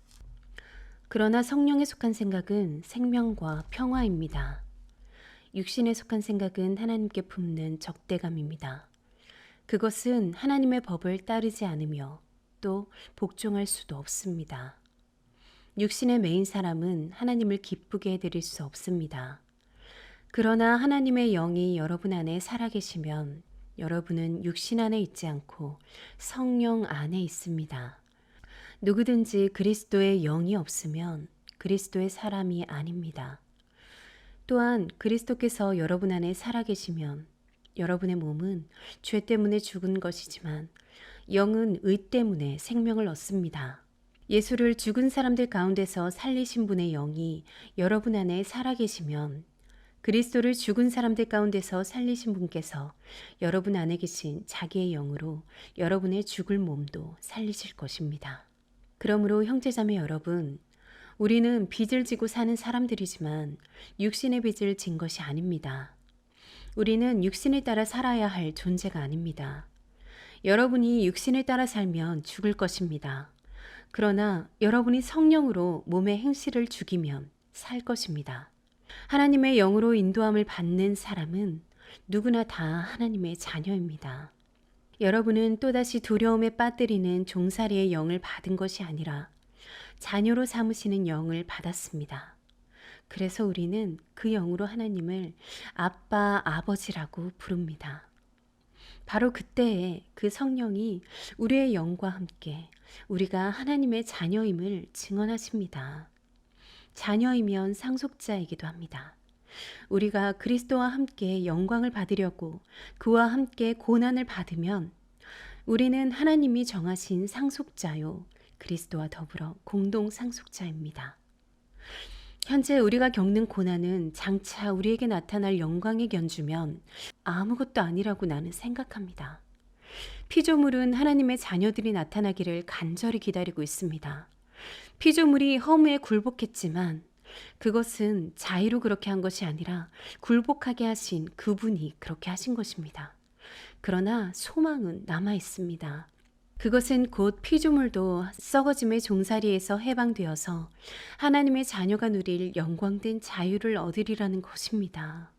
그러나 성령에 속한 생각은 생명과 평화입니다. 육신에 속한 생각은 하나님께 품는 적대감입니다. 그것은 하나님의 법을 따르지 않으며 또 복종할 수도 없습니다. 육신에 매인 사람은 하나님을 기쁘게 해드릴 수 없습니다. 그러나 하나님의 영이 여러분 안에 살아계시면 여러분은 육신 안에 있지 않고 성령 안에 있습니다. 누구든지 그리스도의 영이 없으면 그리스도의 사람이 아닙니다. 또한 그리스도께서 여러분 안에 살아계시면 여러분의 몸은 죄 때문에 죽은 것이지만 영은 의 때문에 생명을 얻습니다. 예수를 죽은 사람들 가운데서 살리신 분의 영이 여러분 안에 살아계시면 그리스도를 죽은 사람들 가운데서 살리신 분께서 여러분 안에 계신 자기의 영으로 여러분의 죽을 몸도 살리실 것입니다. 그러므로 형제자매 여러분, 우리는 빚을 지고 사는 사람들이지만 육신의 빚을 진 것이 아닙니다. 우리는 육신에 따라 살아야 할 존재가 아닙니다. 여러분이 육신에 따라 살면 죽을 것입니다. 그러나 여러분이 성령으로 몸의 행실을 죽이면 살 것입니다. 하나님의 영으로 인도함을 받는 사람은 누구나 다 하나님의 자녀입니다. 여러분은 또다시 두려움에 빠뜨리는 종살이의 영을 받은 것이 아니라 자녀로 삼으시는 영을 받았습니다. 그래서 우리는 그 영으로 하나님을 아빠, 아버지라고 부릅니다. 바로 그때에 그 성령이 우리의 영과 함께 우리가 하나님의 자녀임을 증언하십니다. 자녀이면 상속자이기도 합니다. 우리가 그리스도와 함께 영광을 받으려고 그와 함께 고난을 받으면 우리는 하나님이 정하신 상속자요 그리스도와 더불어 공동 상속자입니다. 현재 우리가 겪는 고난은 장차 우리에게 나타날 영광에 견주면 아무것도 아니라고 나는 생각합니다. 피조물은 하나님의 자녀들이 나타나기를 간절히 기다리고 있습니다. 피조물이 허무에 굴복했지만 그것은 자의로 그렇게 한 것이 아니라 굴복하게 하신 그분이 그렇게 하신 것입니다. 그러나 소망은 남아 있습니다. 그것은 곧 피조물도 썩어짐의 종살이에서 해방되어서 하나님의 자녀가 누릴 영광된 자유를 얻으리라는 것입니다.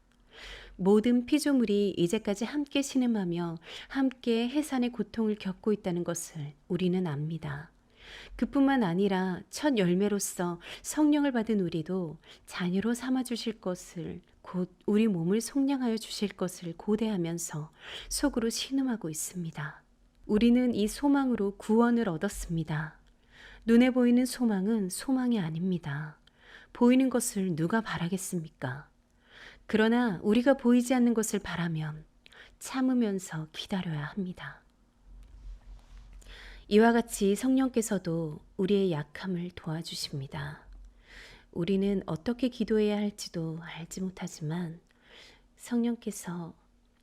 모든 피조물이 이제까지 함께 신음하며 함께 해산의 고통을 겪고 있다는 것을 우리는 압니다. 그뿐만 아니라 첫 열매로서 성령을 받은 우리도 자녀로 삼아 주실 것을, 곧 우리 몸을 속량하여 주실 것을 고대하면서 속으로 신음하고 있습니다. 우리는 이 소망으로 구원을 얻었습니다. 눈에 보이는 소망은 소망이 아닙니다. 보이는 것을 누가 바라겠습니까? 그러나 우리가 보이지 않는 것을 바라면 참으면서 기다려야 합니다. 이와 같이 성령께서도 우리의 약함을 도와주십니다. 우리는 어떻게 기도해야 할지도 알지 못하지만 성령께서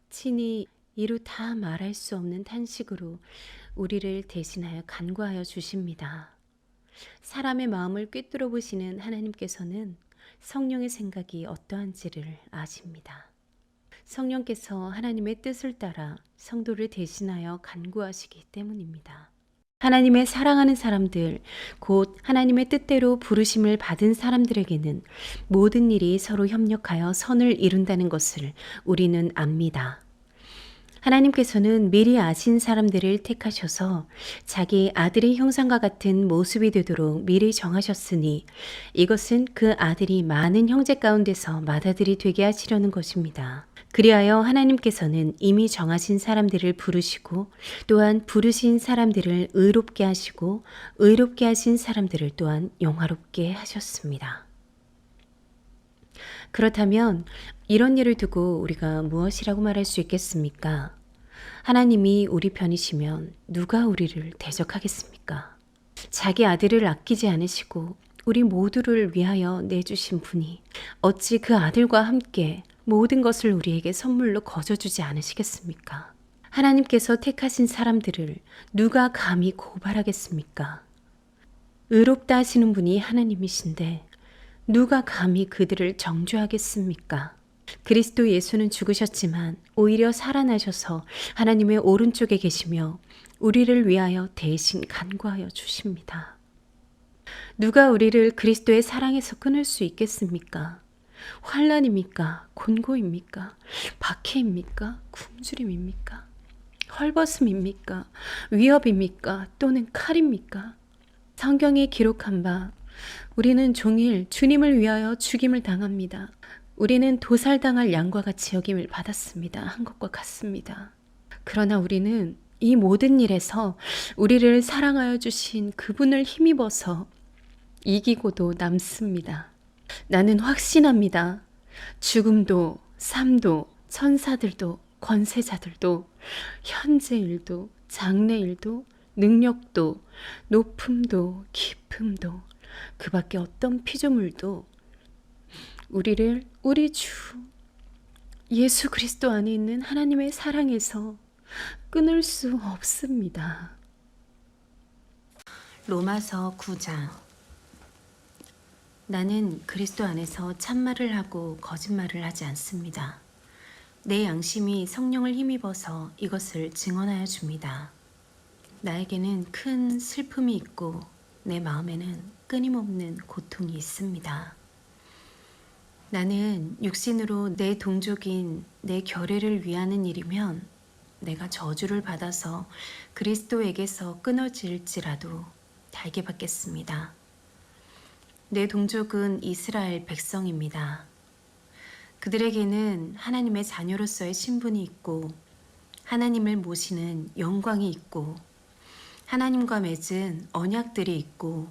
친히 이루 다 말할 수 없는 탄식으로 우리를 대신하여 간구하여 주십니다. 사람의 마음을 꿰뚫어 보시는 하나님께서는 성령의 생각이 어떠한지를 아십니다. 성령께서 하나님의 뜻을 따라 성도를 대신하여 간구하시기 때문입니다. 하나님의 사랑하는 사람들, 곧 하나님의 뜻대로 부르심을 받은 사람들에게는 모든 일이 서로 협력하여 선을 이룬다는 것을 우리는 압니다. 하나님께서는 미리 아신 사람들을 택하셔서 자기 아들의 형상과 같은 모습이 되도록 미리 정하셨으니 이것은 그 아들이 많은 형제 가운데서 맏아들이 되게 하시려는 것입니다. 그리하여 하나님께서는 이미 정하신 사람들을 부르시고 또한 부르신 사람들을 의롭게 하시고 의롭게 하신 사람들을 또한 영화롭게 하셨습니다. 그렇다면 이런 일을 두고 우리가 무엇이라고 말할 수 있겠습니까? 하나님이 우리 편이시면 누가 우리를 대적하겠습니까? 자기 아들을 아끼지 않으시고 우리 모두를 위하여 내주신 분이 어찌 그 아들과 함께 모든 것을 우리에게 선물로 거저주지 않으시겠습니까? 하나님께서 택하신 사람들을 누가 감히 고발하겠습니까? 의롭다 하시는 분이 하나님이신데 누가 감히 그들을 정죄하겠습니까? 그리스도 예수는 죽으셨지만 오히려 살아나셔서 하나님의 오른쪽에 계시며 우리를 위하여 대신 간구하여 주십니다. 누가 우리를 그리스도의 사랑에서 끊을 수 있겠습니까? 환난입니까? 곤고입니까? 박해입니까? 굶주림입니까? 헐벗음입니까? 위협입니까? 또는 칼입니까? 성경에 기록한 바 우리는 종일 주님을 위하여 죽임을 당합니다. 우리는 도살당할 양과 같이 여김을 받았습니다. 한 것과 같습니다. 그러나 우리는 이 모든 일에서 우리를 사랑하여 주신 그분을 힘입어서 이기고도 남습니다. 나는 확신합니다. 죽음도 삶도 천사들도 권세자들도 현재일도 장래일도 능력도 높음도 깊음도 그 밖에 어떤 피조물도 우리를 우리 주 예수 그리스도 안에 있는 하나님의 사랑에서 끊을 수 없습니다. 로마서 9장. 나는 그리스도 안에서 참말을 하고 거짓말을 하지 않습니다. 내 양심이 성령을 힘입어서 이것을 증언하여 줍니다. 나에게는 큰 슬픔이 있고 내 마음에는 끊임없는 고통이 있습니다. 나는 육신으로 내 동족인 내 결례를 위하는 일이면 내가 저주를 받아서 그리스도에게서 끊어질지라도 달게 받겠습니다. 내 동족은 이스라엘 백성입니다. 그들에게는 하나님의 자녀로서의 신분이 있고 하나님을 모시는 영광이 있고 하나님과 맺은 언약들이 있고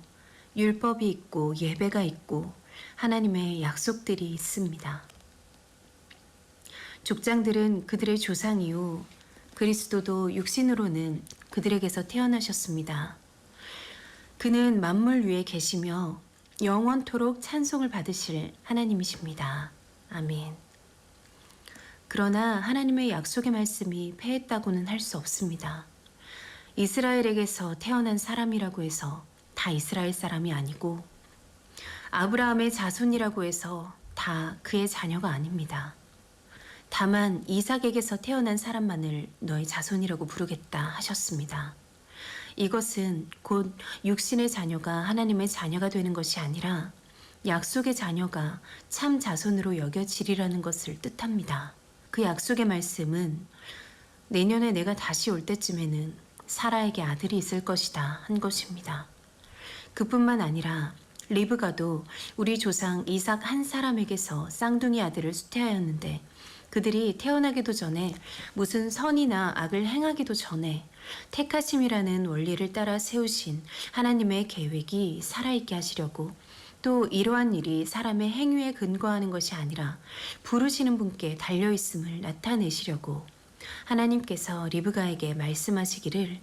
율법이 있고 예배가 있고 하나님의 약속들이 있습니다. 족장들은 그들의 조상이요 그리스도도 육신으로는 그들에게서 태어나셨습니다. 그는 만물 위에 계시며 영원토록 찬송을 받으실 하나님이십니다. 아멘. 그러나 하나님의 약속의 말씀이 패했다고는 할 수 없습니다. 이스라엘에게서 태어난 사람이라고 해서 다 이스라엘 사람이 아니고 아브라함의 자손이라고 해서 다 그의 자녀가 아닙니다. 다만 이삭에게서 태어난 사람만을 너의 자손이라고 부르겠다 하셨습니다. 이것은 곧 육신의 자녀가 하나님의 자녀가 되는 것이 아니라 약속의 자녀가 참 자손으로 여겨지리라는 것을 뜻합니다. 그 약속의 말씀은 내년에 내가 다시 올 때쯤에는 사라에게 아들이 있을 것이다 한 것입니다. 그뿐만 아니라 리브가도 우리 조상 이삭 한 사람에게서 쌍둥이 아들을 수태하였는데 그들이 태어나기도 전에 무슨 선이나 악을 행하기도 전에 택하심이라는 원리를 따라 세우신 하나님의 계획이 살아있게 하시려고 또 이러한 일이 사람의 행위에 근거하는 것이 아니라 부르시는 분께 달려있음을 나타내시려고 하나님께서 리브가에게 말씀하시기를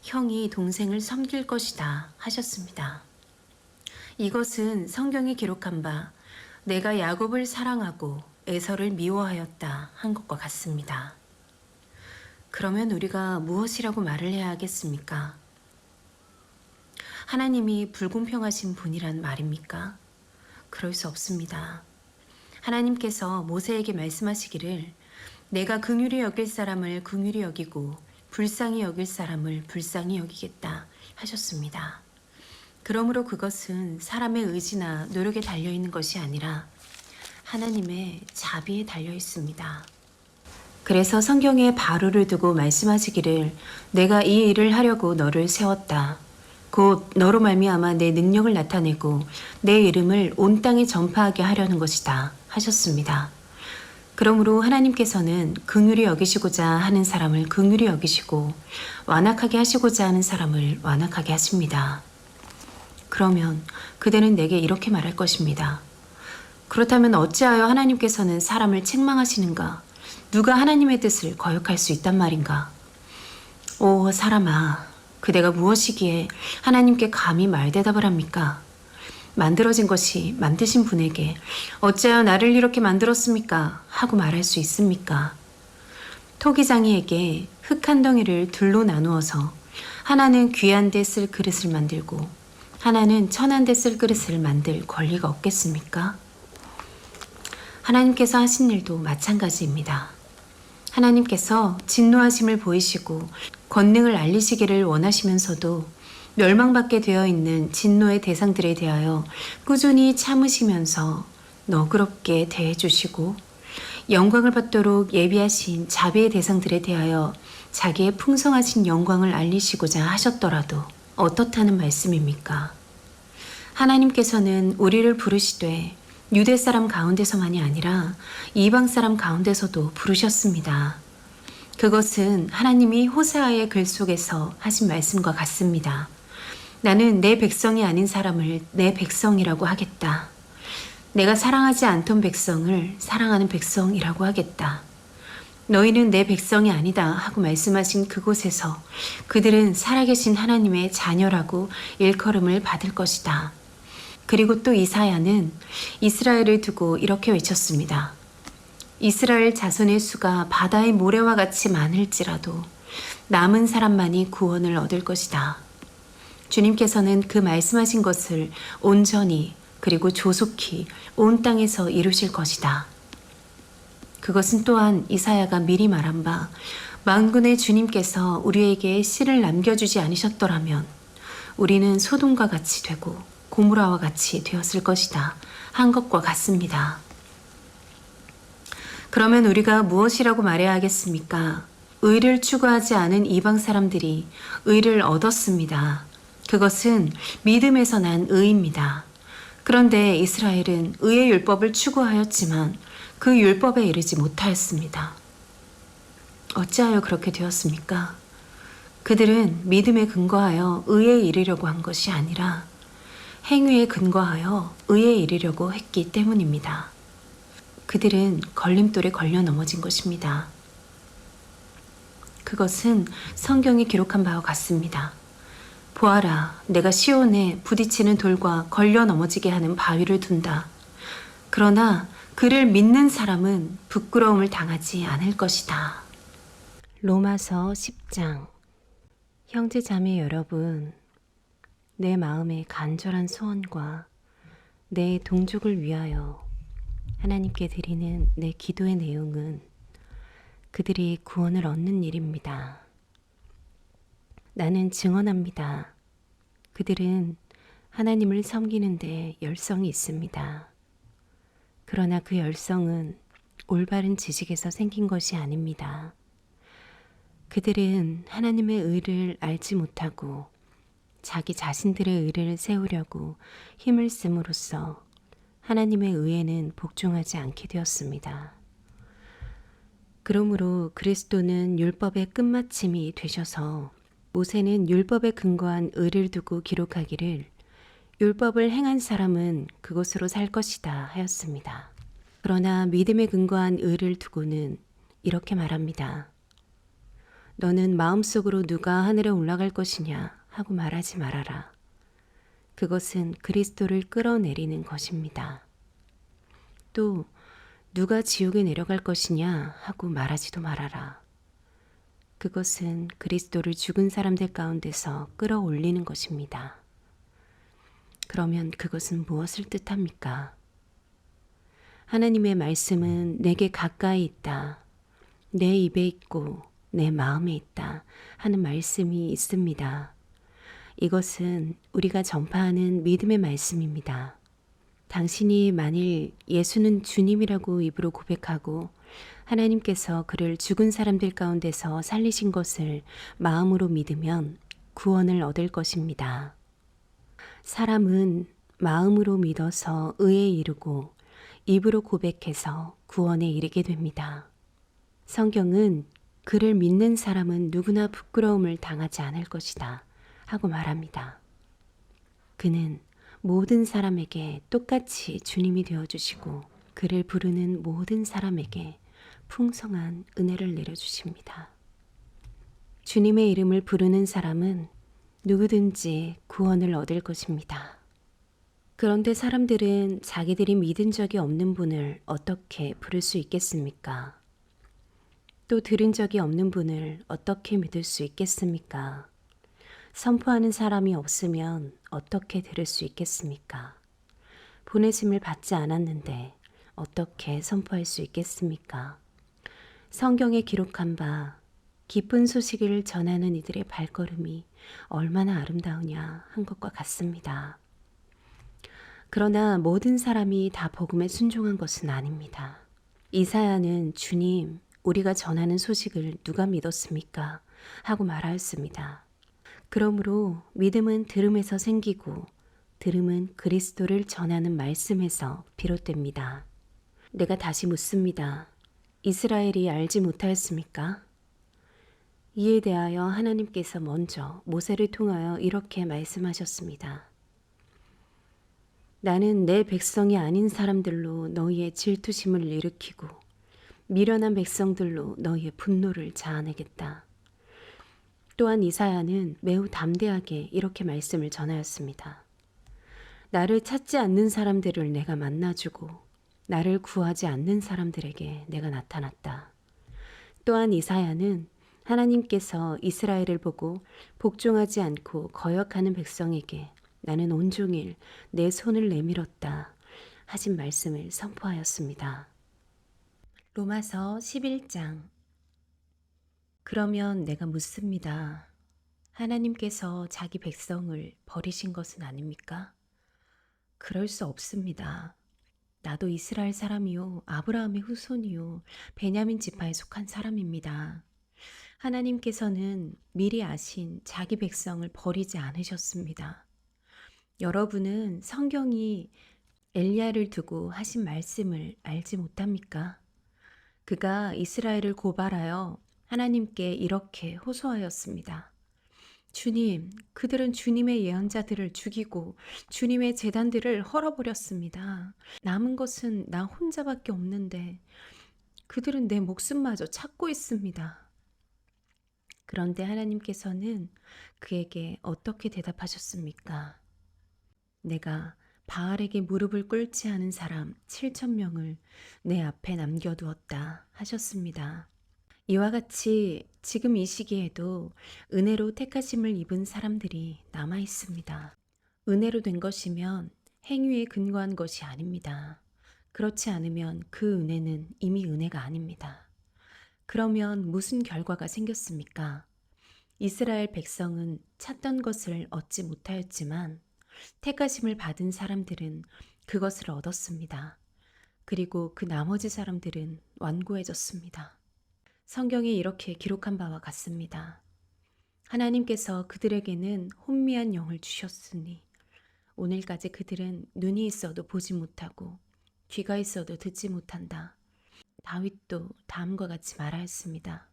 형이 동생을 섬길 것이다 하셨습니다. 이것은 성경에 기록한 바 내가 야곱을 사랑하고 에서를 미워하였다 한 것과 같습니다. 그러면 우리가 무엇이라고 말을 해야 하겠습니까? 하나님이 불공평하신 분이란 말입니까? 그럴 수 없습니다. 하나님께서 모세에게 말씀하시기를 내가 긍휼히 여길 사람을 긍휼히 여기고 불쌍히 여길 사람을 불쌍히 여기겠다 하셨습니다. 그러므로 그것은 사람의 의지나 노력에 달려있는 것이 아니라 하나님의 자비에 달려 있습니다. 그래서 성경에 바로를 두고 말씀하시기를 내가 이 일을 하려고 너를 세웠다. 곧 너로 말미암아 내 능력을 나타내고 내 이름을 온 땅에 전파하게 하려는 것이다 하셨습니다. 그러므로 하나님께서는 긍휼히 여기시고자 하는 사람을 긍휼히 여기시고 완악하게 하시고자 하는 사람을 완악하게 하십니다. 그러면 그대는 내게 이렇게 말할 것입니다. 그렇다면 어찌하여 하나님께서는 사람을 책망하시는가? 누가 하나님의 뜻을 거역할 수 있단 말인가? 오 사람아, 그대가 무엇이기에 하나님께 감히 말대답을 합니까? 만들어진 것이 만드신 분에게 어찌하여 나를 이렇게 만들었습니까? 하고 말할 수 있습니까? 토기장이에게 흙 한 덩이를 둘로 나누어서 하나는 귀한 데 쓸 그릇을 만들고 하나는 천한 데 쓸 그릇을 만들 권리가 없겠습니까? 하나님께서 하신 일도 마찬가지입니다. 하나님께서 진노하심을 보이시고 권능을 알리시기를 원하시면서도 멸망받게 되어 있는 진노의 대상들에 대하여 꾸준히 참으시면서 너그럽게 대해주시고 영광을 받도록 예비하신 자비의 대상들에 대하여 자기의 풍성하신 영광을 알리시고자 하셨더라도 어떻다는 말씀입니까? 하나님께서는 우리를 부르시되 유대 사람 가운데서만이 아니라 이방 사람 가운데서도 부르셨습니다. 그것은 하나님이 호세아의 글 속에서 하신 말씀과 같습니다. 나는 내 백성이 아닌 사람을 내 백성이라고 하겠다. 내가 사랑하지 않던 백성을 사랑하는 백성이라고 하겠다. 너희는 내 백성이 아니다 하고 말씀하신 그곳에서 그들은 살아계신 하나님의 자녀라고 일컬음을 받을 것이다. 그리고 또 이사야는 이스라엘을 두고 이렇게 외쳤습니다. 이스라엘 자손의 수가 바다의 모래와 같이 많을지라도 남은 사람만이 구원을 얻을 것이다. 주님께서는 그 말씀하신 것을 온전히 그리고 조속히 온 땅에서 이루실 것이다. 그것은 또한 이사야가 미리 말한 바 만군의 주님께서 우리에게 씨를 남겨주지 않으셨더라면 우리는 소돔과 같이 되고 고무라와 같이 되었을 것이다 한 것과 같습니다. 그러면 우리가 무엇이라고 말해야 하겠습니까? 의를 추구하지 않은 이방 사람들이 의를 얻었습니다. 그것은 믿음에서 난 의입니다. 그런데 이스라엘은 의의 율법을 추구하였지만 그 율법에 이르지 못하였습니다. 어찌하여 그렇게 되었습니까? 그들은 믿음에 근거하여 의에 이르려고 한 것이 아니라 행위에 근거하여 의에 이르려고 했기 때문입니다. 그들은 걸림돌에 걸려 넘어진 것입니다. 그것은 성경에 기록한 바와 같습니다. 보아라, 내가 시온에 부딪히는 돌과 걸려 넘어지게 하는 바위를 둔다. 그러나 그를 믿는 사람은 부끄러움을 당하지 않을 것이다. 로마서 10장. 형제 자매 여러분, 내 마음의 간절한 소원과 내 동족을 위하여 하나님께 드리는 내 기도의 내용은 그들이 구원을 얻는 일입니다. 나는 증언합니다. 그들은 하나님을 섬기는데 열성이 있습니다. 그러나 그 열성은 올바른 지식에서 생긴 것이 아닙니다. 그들은 하나님의 의를 알지 못하고 자기 자신들의 의를 세우려고 힘을 씀으로써 하나님의 의에는 복종하지 않게 되었습니다. 그러므로 그리스도는 율법의 끝마침이 되셔서 모세는 율법에 근거한 의를 두고 기록하기를 율법을 행한 사람은 그것으로 살 것이다 하였습니다. 그러나 믿음에 근거한 의를 두고는 이렇게 말합니다. 너는 마음속으로 누가 하늘에 올라갈 것이냐 하고 말하지 말아라. 그것은 그리스도를 끌어내리는 것입니다. 또 누가 지옥에 내려갈 것이냐 하고 말하지도 말아라. 그것은 그리스도를 죽은 사람들 가운데서 끌어올리는 것입니다. 그러면 그것은 무엇을 뜻합니까? 하나님의 말씀은 내게 가까이 있다. 내 입에 있고 내 마음에 있다 하는 말씀이 있습니다. 이것은 우리가 전파하는 믿음의 말씀입니다. 당신이 만일 예수는 주님이라고 입으로 고백하고 하나님께서 그를 죽은 사람들 가운데서 살리신 것을 마음으로 믿으면 구원을 얻을 것입니다. 사람은 마음으로 믿어서 의에 이르고 입으로 고백해서 구원에 이르게 됩니다. 성경은 그를 믿는 사람은 누구나 부끄러움을 당하지 않을 것이다 하고 말합니다. 그는 모든 사람에게 똑같이 주님이 되어주시고 그를 부르는 모든 사람에게 풍성한 은혜를 내려주십니다. 주님의 이름을 부르는 사람은 누구든지 구원을 얻을 것입니다. 그런데 사람들은 자기들이 믿은 적이 없는 분을 어떻게 부를 수 있겠습니까? 또 들은 적이 없는 분을 어떻게 믿을 수 있겠습니까? 선포하는 사람이 없으면 어떻게 들을 수 있겠습니까? 보내심을 받지 않았는데 어떻게 선포할 수 있겠습니까? 성경에 기록한 바 기쁜 소식을 전하는 이들의 발걸음이 얼마나 아름다우냐 한 것과 같습니다. 그러나 모든 사람이 다 복음에 순종한 것은 아닙니다. 이사야는 주님, 우리가 전하는 소식을 누가 믿었습니까? 하고 말하였습니다. 그러므로 믿음은 들음에서 생기고 들음은 그리스도를 전하는 말씀에서 비롯됩니다. 내가 다시 묻습니다. 이스라엘이 알지 못하였습니까? 이에 대하여 하나님께서 먼저 모세를 통하여 이렇게 말씀하셨습니다. 나는 내 백성이 아닌 사람들로 너희의 질투심을 일으키고 미련한 백성들로 너희의 분노를 자아내겠다. 또한 이사야는 매우 담대하게 이렇게 말씀을 전하였습니다. 나를 찾지 않는 사람들을 내가 만나주고 나를 구하지 않는 사람들에게 내가 나타났다. 또한 이사야는 하나님께서 이스라엘을 보고 복종하지 않고 거역하는 백성에게 나는 온종일 내 손을 내밀었다 하신 말씀을 선포하였습니다. 로마서 11장. 그러면 내가 묻습니다. 하나님께서 자기 백성을 버리신 것은 아닙니까? 그럴 수 없습니다. 나도 이스라엘 사람이요 아브라함의 후손이요 베냐민 지파에 속한 사람입니다. 하나님께서는 미리 아신 자기 백성을 버리지 않으셨습니다. 여러분은 성경이 엘리야를 두고 하신 말씀을 알지 못합니까? 그가 이스라엘을 고발하여 하나님께 이렇게 호소하였습니다. 주님, 그들은 주님의 예언자들을 죽이고 주님의 제단들을 헐어버렸습니다. 남은 것은 나 혼자밖에 없는데 그들은 내 목숨마저 찾고 있습니다. 그런데 하나님께서는 그에게 어떻게 대답하셨습니까? 내가 바알에게 무릎을 꿇지 않은 사람 7,000명을 내 앞에 남겨두었다 하셨습니다. 이와 같이 지금 이 시기에도 은혜로 택하심을 입은 사람들이 남아 있습니다. 은혜로 된 것이면 행위에 근거한 것이 아닙니다. 그렇지 않으면 그 은혜는 이미 은혜가 아닙니다. 그러면 무슨 결과가 생겼습니까? 이스라엘 백성은 찾던 것을 얻지 못하였지만 택하심을 받은 사람들은 그것을 얻었습니다. 그리고 그 나머지 사람들은 완고해졌습니다. 성경에 이렇게 기록한 바와 같습니다. 하나님께서 그들에게는 혼미한 영을 주셨으니 오늘까지 그들은 눈이 있어도 보지 못하고 귀가 있어도 듣지 못한다. 다윗도 다음과 같이 말하였습니다.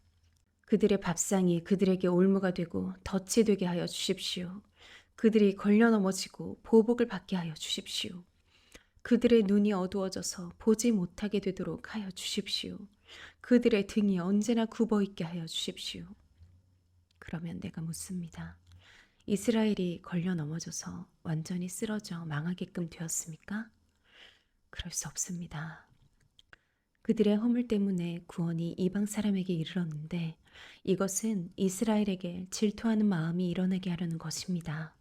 그들의 밥상이 그들에게 올무가 되고 덫이 되게 하여 주십시오. 그들이 걸려 넘어지고 보복을 받게 하여 주십시오. 그들의 눈이 어두워져서 보지 못하게 되도록 하여 주십시오. 그들의 등이 언제나 굽어 있게 하여 주십시오. 그러면 내가 묻습니다. 이스라엘이 걸려 넘어져서 완전히 쓰러져 망하게끔 되었습니까? 그럴 수 없습니다. 그들의 허물 때문에 구원이 이방 사람에게 이르렀는데 이것은 이스라엘에게 질투하는 마음이 일어나게 하려는 것입니다.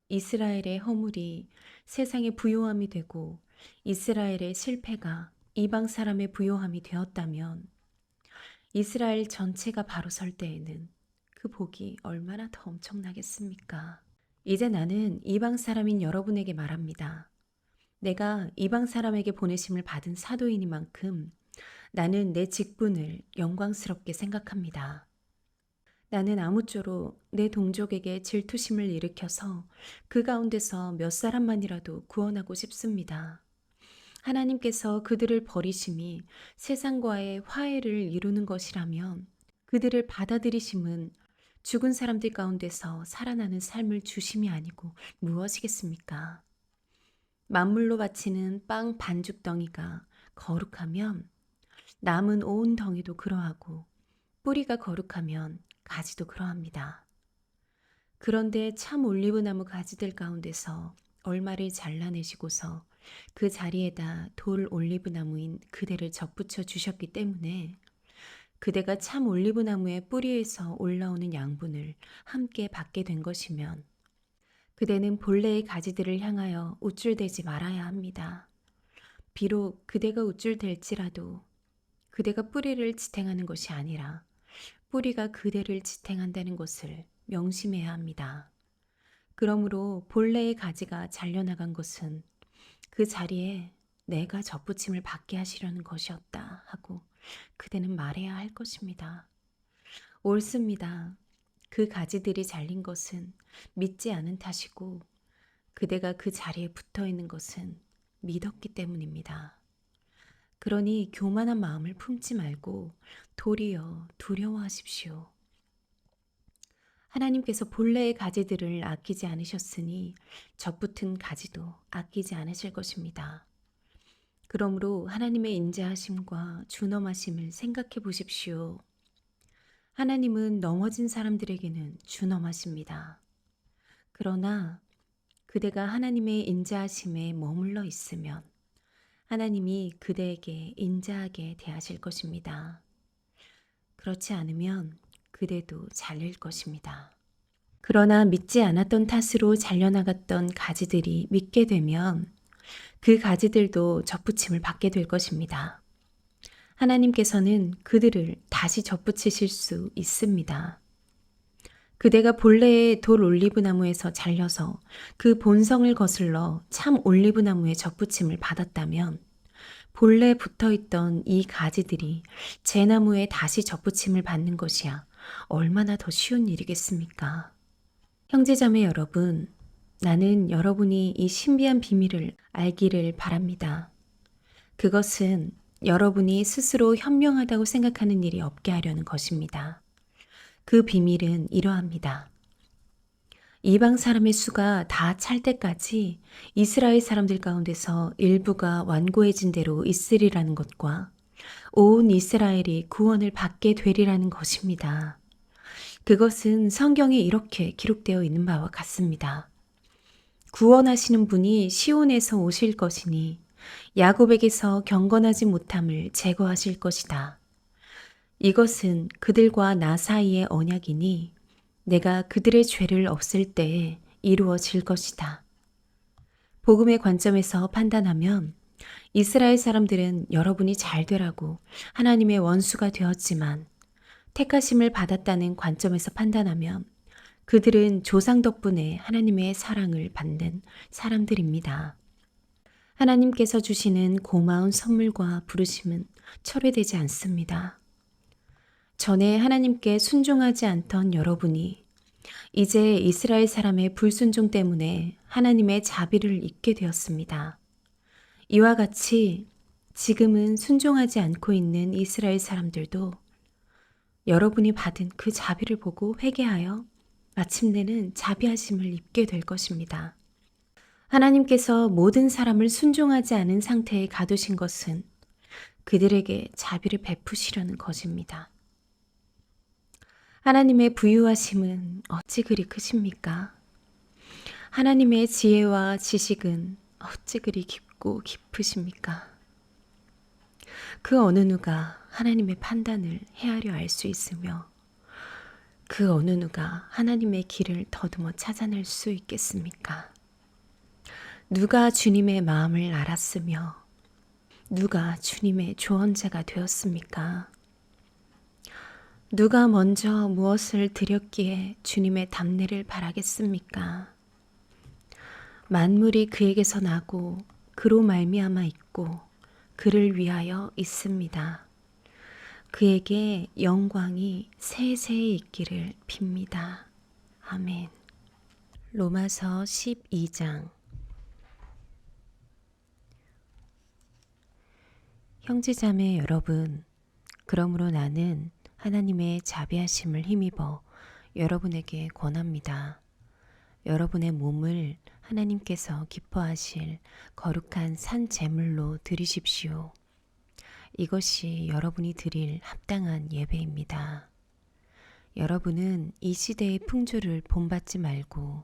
이스라엘의 허물이 세상의 부요함이 되고 이스라엘의 실패가 이방 사람의 부요함이 되었다면 이스라엘 전체가 바로 설 때에는 그 복이 얼마나 더 엄청나겠습니까? 이제 나는 이방 사람인 여러분에게 말합니다. 내가 이방 사람에게 보내심을 받은 사도이니만큼 나는 내 직분을 영광스럽게 생각합니다. 나는 아무쪼록 내 동족에게 질투심을 일으켜서 그 가운데서 몇 사람만이라도 구원하고 싶습니다. 하나님께서 그들을 버리심이 세상과의 화해를 이루는 것이라면 그들을 받아들이심은 죽은 사람들 가운데서 살아나는 삶을 주심이 아니고 무엇이겠습니까? 만물로 바치는 빵 반죽 덩이가 거룩하면 남은 온 덩이도 그러하고 뿌리가 거룩하면 가지도 그러합니다. 그런데 참 올리브나무 가지들 가운데서 얼마를 잘라내시고서 그 자리에다 돌 올리브나무인 그대를 접붙여 주셨기 때문에 그대가 참 올리브나무의 뿌리에서 올라오는 양분을 함께 받게 된 것이면 그대는 본래의 가지들을 향하여 우쭐대지 말아야 합니다. 비록 그대가 우쭐댈지라도 그대가 뿌리를 지탱하는 것이 아니라 뿌리가 그대를 지탱한다는 것을 명심해야 합니다. 그러므로 본래의 가지가 잘려나간 것은 그 자리에 내가 접붙임을 받게 하시려는 것이었다 하고 그대는 말해야 할 것입니다. 옳습니다. 그 가지들이 잘린 것은 믿지 않은 탓이고 그대가 그 자리에 붙어 있는 것은 믿었기 때문입니다. 그러니 교만한 마음을 품지 말고 도리어 두려워하십시오. 하나님께서 본래의 가지들을 아끼지 않으셨으니 접붙은 가지도 아끼지 않으실 것입니다. 그러므로 하나님의 인자하심과 준엄하심을 생각해 보십시오. 하나님은 넘어진 사람들에게는 준엄하십니다. 그러나 그대가 하나님의 인자하심에 머물러 있으면 하나님이 그대에게 인자하게 대하실 것입니다. 그렇지 않으면 그대도 잘릴 것입니다. 그러나 믿지 않았던 탓으로 잘려나갔던 가지들이 믿게 되면 그 가지들도 접붙임을 받게 될 것입니다. 하나님께서는 그들을 다시 접붙이실 수 있습니다. 그대가 본래의 돌 올리브나무에서 잘려서 그 본성을 거슬러 참 올리브나무의 접붙임을 받았다면 본래 붙어있던 이 가지들이 제 나무에 다시 접붙임을 받는 것이야 얼마나 더 쉬운 일이겠습니까? 형제자매 여러분, 나는 여러분이 이 신비한 비밀을 알기를 바랍니다. 그것은 여러분이 스스로 현명하다고 생각하는 일이 없게 하려는 것입니다. 그 비밀은 이러합니다. 이방 사람의 수가 다 찰 때까지 이스라엘 사람들 가운데서 일부가 완고해진 대로 있으리라는 것과 온 이스라엘이 구원을 받게 되리라는 것입니다. 그것은 성경에 이렇게 기록되어 있는 바와 같습니다. 구원하시는 분이 시온에서 오실 것이니 야곱에게서 경건하지 못함을 제거하실 것이다. 이것은 그들과 나 사이의 언약이니 내가 그들의 죄를 없앨 때에 이루어질 것이다. 복음의 관점에서 판단하면 이스라엘 사람들은 여러분이 잘 되라고 하나님의 원수가 되었지만 택하심을 받았다는 관점에서 판단하면 그들은 조상 덕분에 하나님의 사랑을 받는 사람들입니다. 하나님께서 주시는 고마운 선물과 부르심은 철회되지 않습니다. 전에 하나님께 순종하지 않던 여러분이 이제 이스라엘 사람의 불순종 때문에 하나님의 자비를 잊게 되었습니다. 이와 같이 지금은 순종하지 않고 있는 이스라엘 사람들도 여러분이 받은 그 자비를 보고 회개하여 마침내는 자비하심을 입게 될 것입니다. 하나님께서 모든 사람을 순종하지 않은 상태에 가두신 것은 그들에게 자비를 베푸시려는 것입니다. 하나님의 부유하심은 어찌 그리 크십니까? 하나님의 지혜와 지식은 어찌 그리 깊고 깊으십니까? 그 어느 누가 하나님의 판단을 헤아려 알 수 있으며 그 어느 누가 하나님의 길을 더듬어 찾아낼 수 있겠습니까? 누가 주님의 마음을 알았으며 누가 주님의 조언자가 되었습니까? 누가 먼저 무엇을 드렸기에 주님의 답례를 바라겠습니까? 만물이 그에게서 나고 그로 말미암아 있고 그를 위하여 있습니다. 그에게 영광이 세세히 있기를 빕니다. 아멘. 로마서 12장. 형제자매 여러분, 그러므로 나는 하나님의 자비하심을 힘입어 여러분에게 권합니다. 여러분의 몸을 하나님께서 기뻐하실 거룩한 산 제물로 드리십시오. 이것이 여러분이 드릴 합당한 예배입니다. 여러분은 이 시대의 풍조를 본받지 말고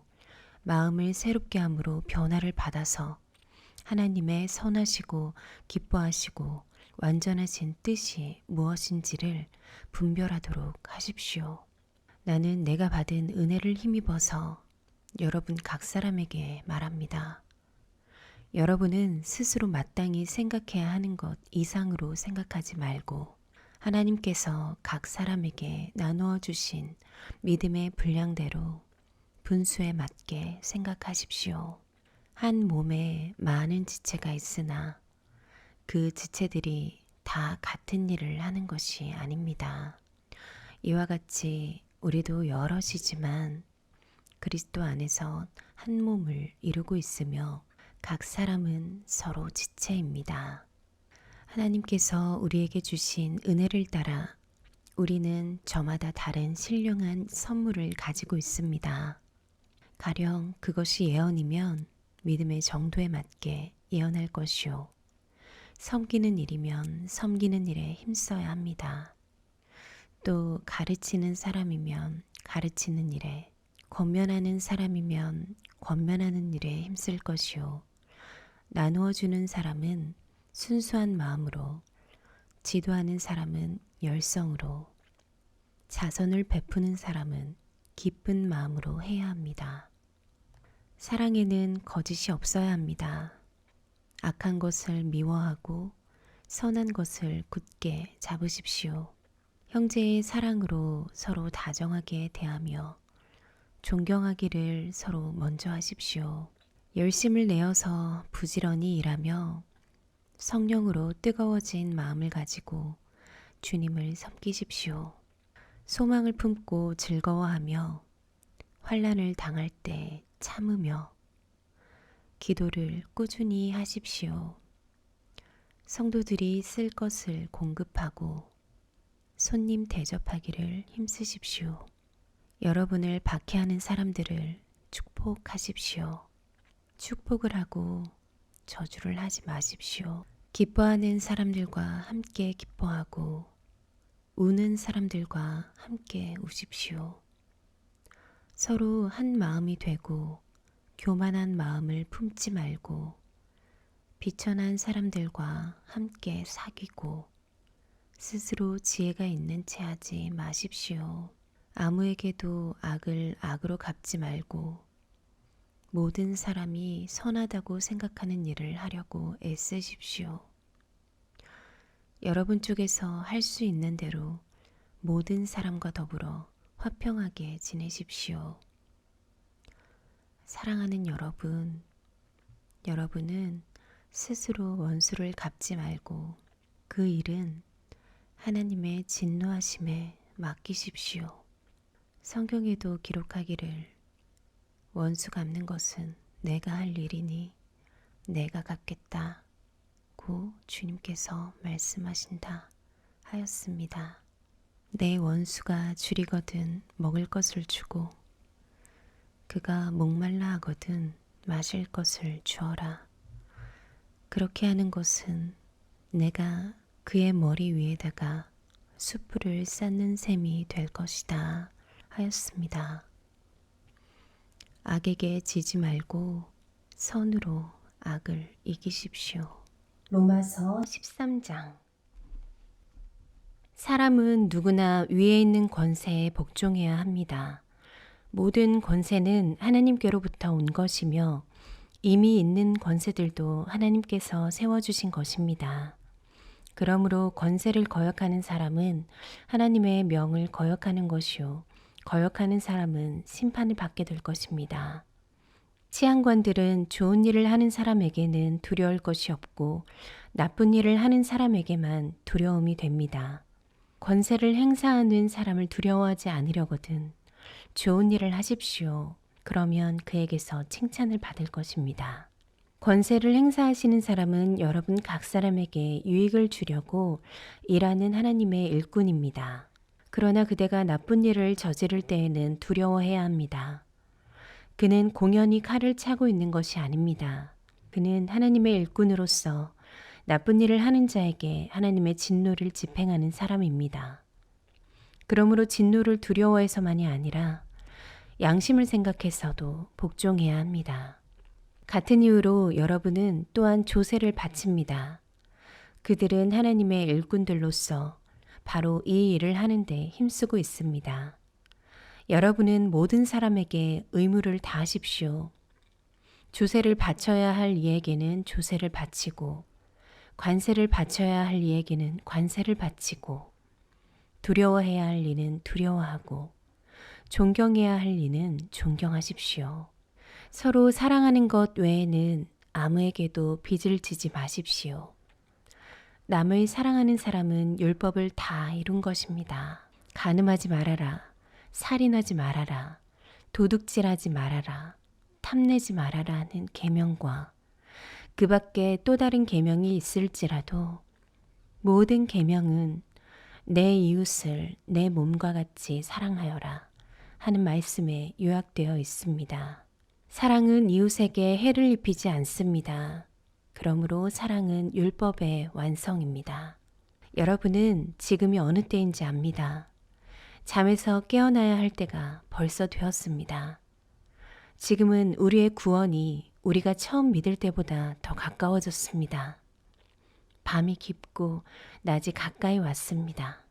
마음을 새롭게 함으로 변화를 받아서 하나님의 선하시고 기뻐하시고 완전하신 뜻이 무엇인지를 분별하도록 하십시오. 나는 내가 받은 은혜를 힘입어서 여러분 각 사람에게 말합니다. 여러분은 스스로 마땅히 생각해야 하는 것 이상으로 생각하지 말고 하나님께서 각 사람에게 나누어 주신 믿음의 분량대로 분수에 맞게 생각하십시오. 한 몸에 많은 지체가 있으나 그 지체들이 다 같은 일을 하는 것이 아닙니다. 이와 같이 우리도 여럿이지만 그리스도 안에서 한 몸을 이루고 있으며 각 사람은 서로 지체입니다. 하나님께서 우리에게 주신 은혜를 따라 우리는 저마다 다른 신령한 선물을 가지고 있습니다. 가령 그것이 예언이면 믿음의 정도에 맞게 예언할 것이요. 섬기는 일이면 섬기는 일에 힘써야 합니다. 또 가르치는 사람이면 가르치는 일에, 권면하는 사람이면 권면하는 일에 힘쓸 것이요. 나누어 주는 사람은 순수한 마음으로, 지도하는 사람은 열성으로, 자선을 베푸는 사람은 기쁜 마음으로 해야 합니다. 사랑에는 거짓이 없어야 합니다. 악한 것을 미워하고 선한 것을 굳게 잡으십시오. 형제의 사랑으로 서로 다정하게 대하며 존경하기를 서로 먼저 하십시오. 열심을 내어서 부지런히 일하며 성령으로 뜨거워진 마음을 가지고 주님을 섬기십시오. 소망을 품고 즐거워하며 환난을 당할 때 참으며 기도를 꾸준히 하십시오. 성도들이 쓸 것을 공급하고 손님 대접하기를 힘쓰십시오. 여러분을 박해하는 사람들을 축복하십시오. 축복을 하고 저주를 하지 마십시오. 기뻐하는 사람들과 함께 기뻐하고 우는 사람들과 함께 우십시오. 서로 한 마음이 되고 교만한 마음을 품지 말고 비천한 사람들과 함께 사귀고 스스로 지혜가 있는 채 하지 마십시오. 아무에게도 악을 악으로 갚지 말고 모든 사람이 선하다고 생각하는 일을 하려고 애쓰십시오. 여러분 쪽에서 할 수 있는 대로 모든 사람과 더불어 화평하게 지내십시오. 사랑하는 여러분, 여러분은 스스로 원수를 갚지 말고 그 일은 하나님의 진노하심에 맡기십시오. 성경에도 기록하기를 원수 갚는 것은 내가 할 일이니 내가 갚겠다 고 주님께서 말씀하신다 하였습니다. 내 원수가 줄이거든 먹을 것을 주고 그가 목말라 하거든 마실 것을 주어라. 그렇게 하는 것은 내가 그의 머리 위에다가 숯불을 쌓는 셈이 될 것이다 하였습니다. 악에게 지지 말고 선으로 악을 이기십시오. 로마서 13장. 사람은 누구나 위에 있는 권세에 복종해야 합니다. 모든 권세는 하나님께로부터 온 것이며 이미 있는 권세들도 하나님께서 세워주신 것입니다. 그러므로 권세를 거역하는 사람은 하나님의 명을 거역하는 것이요 거역하는 사람은 심판을 받게 될 것입니다. 치안관들은 좋은 일을 하는 사람에게는 두려울 것이 없고 나쁜 일을 하는 사람에게만 두려움이 됩니다. 권세를 행사하는 사람을 두려워하지 않으려거든 좋은 일을 하십시오. 그러면 그에게서 칭찬을 받을 것입니다. 권세를 행사하시는 사람은 여러분 각 사람에게 유익을 주려고 일하는 하나님의 일꾼입니다. 그러나 그대가 나쁜 일을 저지를 때에는 두려워해야 합니다. 그는 공연히 칼을 차고 있는 것이 아닙니다. 그는 하나님의 일꾼으로서 나쁜 일을 하는 자에게 하나님의 진노를 집행하는 사람입니다. 그러므로 진노를 두려워해서만이 아니라 양심을 생각해서도 복종해야 합니다. 같은 이유로 여러분은 또한 조세를 바칩니다. 그들은 하나님의 일꾼들로서 바로 이 일을 하는데 힘쓰고 있습니다. 여러분은 모든 사람에게 의무를 다하십시오. 조세를 바쳐야 할 이에게는 조세를 바치고 관세를 바쳐야 할 이에게는 관세를 바치고 두려워해야 할 이는 두려워하고 존경해야 할 이는 존경하십시오. 서로 사랑하는 것 외에는 아무에게도 빚을 지지 마십시오. 남을 사랑하는 사람은 율법을 다 이룬 것입니다. 간음하지 말아라. 살인하지 말아라. 도둑질하지 말아라. 탐내지 말아라 하는 계명과 그 밖에 또 다른 계명이 있을지라도 모든 계명은 내 이웃을 내 몸과 같이 사랑하여라 하는 말씀에 요약되어 있습니다. 사랑은 이웃에게 해를 입히지 않습니다. 그러므로 사랑은 율법의 완성입니다. 여러분은 지금이 어느 때인지 압니다. 잠에서 깨어나야 할 때가 벌써 되었습니다. 지금은 우리의 구원이 우리가 처음 믿을 때보다 더 가까워졌습니다. 밤이 깊고 낮이 가까이 왔습니다.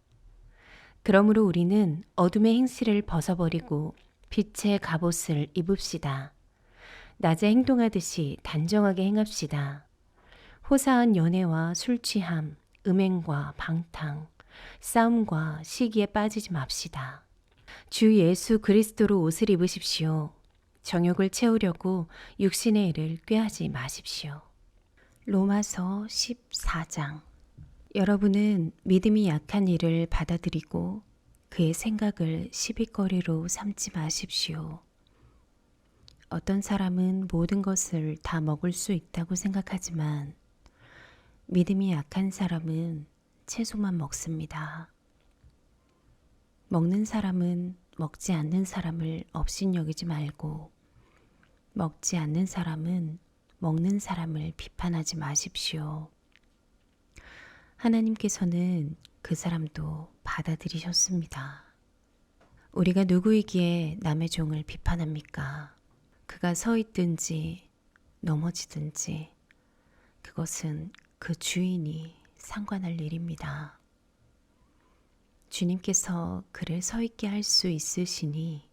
그러므로 우리는 어둠의 행실을 벗어버리고 빛의 갑옷을 입읍시다. 낮에 행동하듯이 단정하게 행합시다. 호사한 연애와 술 취함, 음행과 방탕, 싸움과 시기에 빠지지 맙시다. 주 예수 그리스도로 옷을 입으십시오. 정욕을 채우려고 육신의 일을 꾀하지 마십시오. 로마서 14장. 여러분은 믿음이 약한 이를 받아들이고 그의 생각을 시비거리로 삼지 마십시오. 어떤 사람은 모든 것을 다 먹을 수 있다고 생각하지만 믿음이 약한 사람은 채소만 먹습니다. 먹는 사람은 먹지 않는 사람을 업신여기지 말고 먹지 않는 사람은 먹는 사람을 비판하지 마십시오. 하나님께서는 그 사람도 받아들이셨습니다. 우리가 누구이기에 남의 종을 비판합니까? 그가 서 있든지 넘어지든지 그것은 그 주인이 상관할 일입니다. 주님께서 그를 서 있게 할 수 있으시니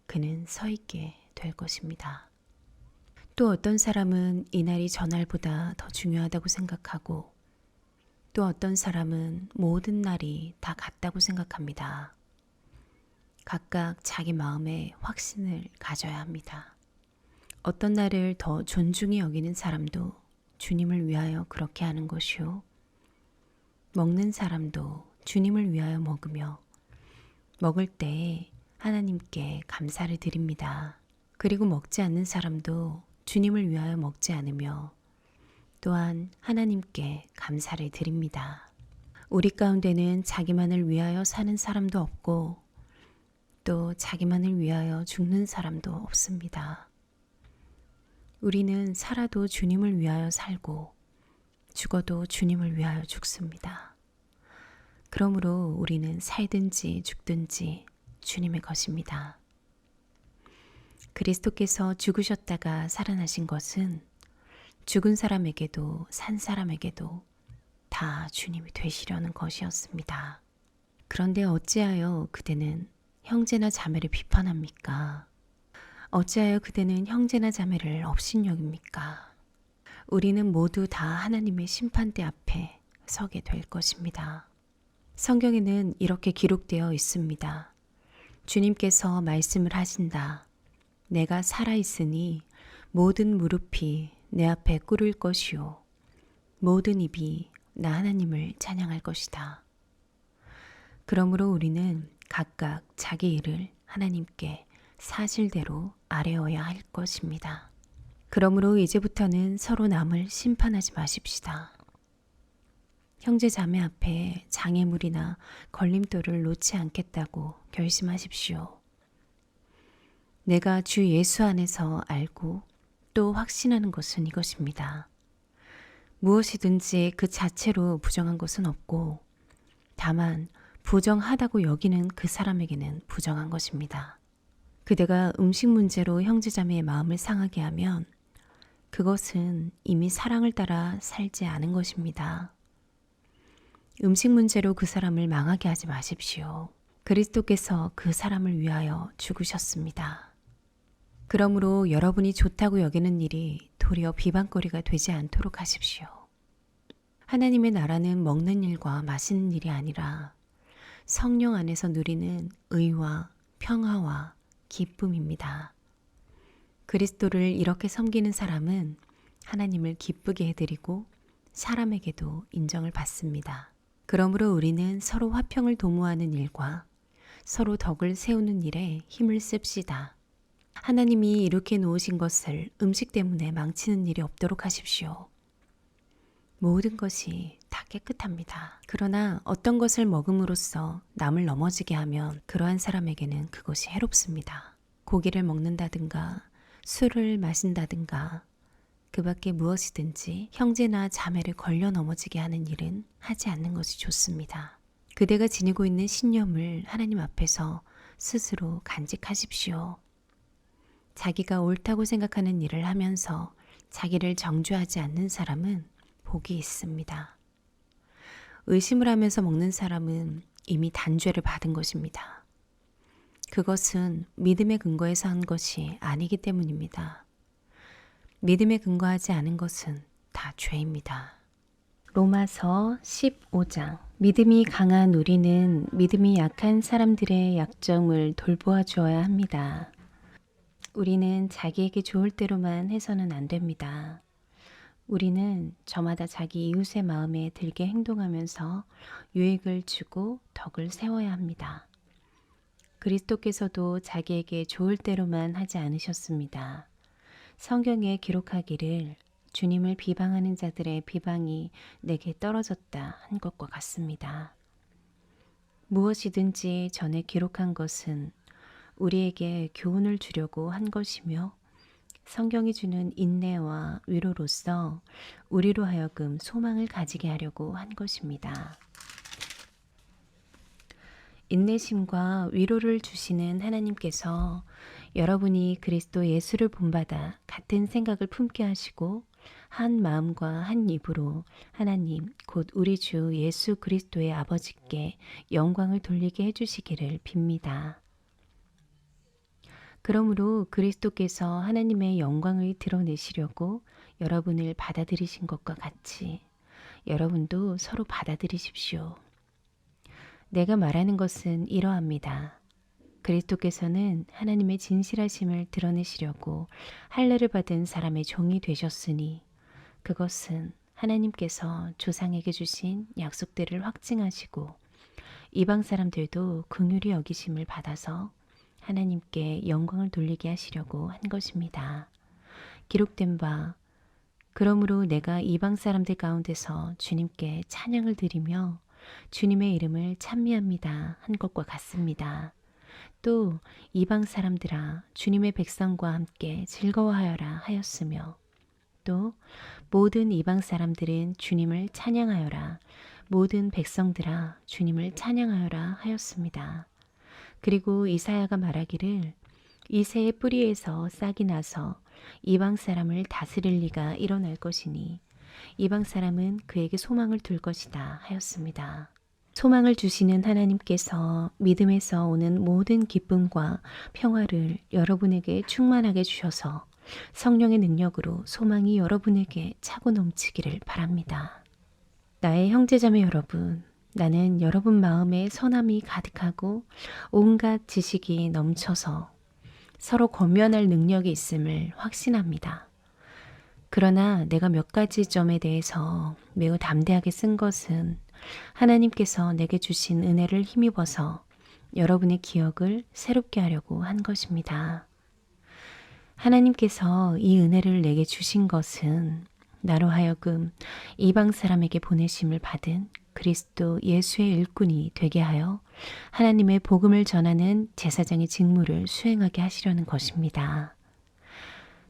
그는 서 있게 될 것입니다. 또 어떤 사람은 이날이 저날보다 더 중요하다고 생각하고 또 어떤 사람은 모든 날이 다 같다고 생각합니다. 각각 자기 마음에 확신을 가져야 합니다. 어떤 날을 더 존중히 여기는 사람도 주님을 위하여 그렇게 하는 것이요. 먹는 사람도 주님을 위하여 먹으며 먹을 때에 하나님께 감사를 드립니다. 그리고 먹지 않는 사람도 주님을 위하여 먹지 않으며 또한 하나님께 감사를 드립니다. 우리 가운데는 자기만을 위하여 사는 사람도 없고 또 자기만을 위하여 죽는 사람도 없습니다. 우리는 살아도 주님을 위하여 살고 죽어도 주님을 위하여 죽습니다. 그러므로 우리는 살든지 죽든지 주님의 것입니다. 그리스도께서 죽으셨다가 살아나신 것은 죽은 사람에게도 산 사람에게도 다 주님이 되시려는 것이었습니다. 그런데 어찌하여 그대는 형제나 자매를 비판합니까? 어찌하여 그대는 형제나 자매를 업신여깁니까? 우리는 모두 다 하나님의 심판대 앞에 서게 될 것입니다. 성경에는 이렇게 기록되어 있습니다. 주님께서 말씀을 하신다. 내가 살아있으니 모든 무릎이 내 앞에 꿇을 것이요 모든 입이 나 하나님을 찬양할 것이다. 그러므로 우리는 각각 자기 일을 하나님께 사실대로 아뢰어야 할 것입니다. 그러므로 이제부터는 서로 남을 심판하지 마십시다. 형제 자매 앞에 장애물이나 걸림돌을 놓지 않겠다고 결심하십시오. 내가 주 예수 안에서 알고 또 확신하는 것은 이것입니다. 무엇이든지 그 자체로 부정한 것은 없고 다만 부정하다고 여기는 그 사람에게는 부정한 것입니다. 그대가 음식 문제로 형제자매의 마음을 상하게 하면 그것은 이미 사랑을 따라 살지 않은 것입니다. 음식 문제로 그 사람을 망하게 하지 마십시오. 그리스도께서 그 사람을 위하여 죽으셨습니다. 그러므로 여러분이 좋다고 여기는 일이 도리어 비방거리가 되지 않도록 하십시오. 하나님의 나라는 먹는 일과 마시는 일이 아니라 성령 안에서 누리는 의와 평화와 기쁨입니다. 그리스도를 이렇게 섬기는 사람은 하나님을 기쁘게 해드리고 사람에게도 인정을 받습니다. 그러므로 우리는 서로 화평을 도모하는 일과 서로 덕을 세우는 일에 힘을 씁시다. 하나님이 이렇게 놓으신 것을 음식 때문에 망치는 일이 없도록 하십시오. 모든 것이 다 깨끗합니다. 그러나 어떤 것을 먹음으로써 남을 넘어지게 하면 그러한 사람에게는 그것이 해롭습니다. 고기를 먹는다든가 술을 마신다든가 그 밖에 무엇이든지 형제나 자매를 걸려 넘어지게 하는 일은 하지 않는 것이 좋습니다. 그대가 지니고 있는 신념을 하나님 앞에서 스스로 간직하십시오. 자기가 옳다고 생각하는 일을 하면서 자기를 정죄하지 않는 사람은 복이 있습니다. 의심을 하면서 먹는 사람은 이미 단죄를 받은 것입니다. 그것은 믿음의 근거에서 한 것이 아니기 때문입니다. 믿음에 근거하지 않은 것은 다 죄입니다. 로마서 15장. 믿음이 강한 우리는 믿음이 약한 사람들의 약점을 돌보아 주어야 합니다. 우리는 자기에게 좋을 대로만 해서는 안 됩니다. 우리는 저마다 자기 이웃의 마음에 들게 행동하면서 유익을 주고 덕을 세워야 합니다. 그리스도께서도 자기에게 좋을 대로만 하지 않으셨습니다. 성경에 기록하기를 주님을 비방하는 자들의 비방이 내게 떨어졌다 한 것과 같습니다. 무엇이든지 전에 기록한 것은 우리에게 교훈을 주려고 한 것이며 성경이 주는 인내와 위로로서 우리로 하여금 소망을 가지게 하려고 한 것입니다. 인내심과 위로를 주시는 하나님께서 여러분이 그리스도 예수를 본받아 같은 생각을 품게 하시고 한 마음과 한 입으로 하나님 곧 우리 주 예수 그리스도의 아버지께 영광을 돌리게 해주시기를 빕니다. 그러므로 그리스도께서 하나님의 영광을 드러내시려고 여러분을 받아들이신 것과 같이 여러분도 서로 받아들이십시오. 내가 말하는 것은 이러합니다. 그리스도께서는 하나님의 진실하심을 드러내시려고 할례를 받은 사람의 종이 되셨으니 그것은 하나님께서 조상에게 주신 약속들을 확증하시고 이방 사람들도 긍휼히 여기심을 받아서 하나님께 영광을 돌리게 하시려고 한 것입니다. 기록된 바 그러므로 내가 이방 사람들 가운데서 주님께 찬양을 드리며 주님의 이름을 찬미합니다 한 것과 같습니다. 또 이방 사람들아 주님의 백성과 함께 즐거워하여라 하였으며 또 모든 이방 사람들은 주님을 찬양하여라 모든 백성들아 주님을 찬양하여라 하였습니다. 그리고 이사야가 말하기를 이 새의 뿌리에서 싹이 나서 이방 사람을 다스릴 리가 일어날 것이니 이방 사람은 그에게 소망을 둘 것이다 하였습니다. 소망을 주시는 하나님께서 믿음에서 오는 모든 기쁨과 평화를 여러분에게 충만하게 주셔서 성령의 능력으로 소망이 여러분에게 차고 넘치기를 바랍니다. 나의 형제자매 여러분, 나는 여러분 마음에 선함이 가득하고 온갖 지식이 넘쳐서 서로 권면할 능력이 있음을 확신합니다. 그러나 내가 몇 가지 점에 대해서 매우 담대하게 쓴 것은 하나님께서 내게 주신 은혜를 힘입어서 여러분의 기억을 새롭게 하려고 한 것입니다. 하나님께서 이 은혜를 내게 주신 것은 나로 하여금 이방 사람에게 보내심을 받은 그리스도 예수의 일꾼이 되게 하여 하나님의 복음을 전하는 제사장의 직무를 수행하게 하시려는 것입니다.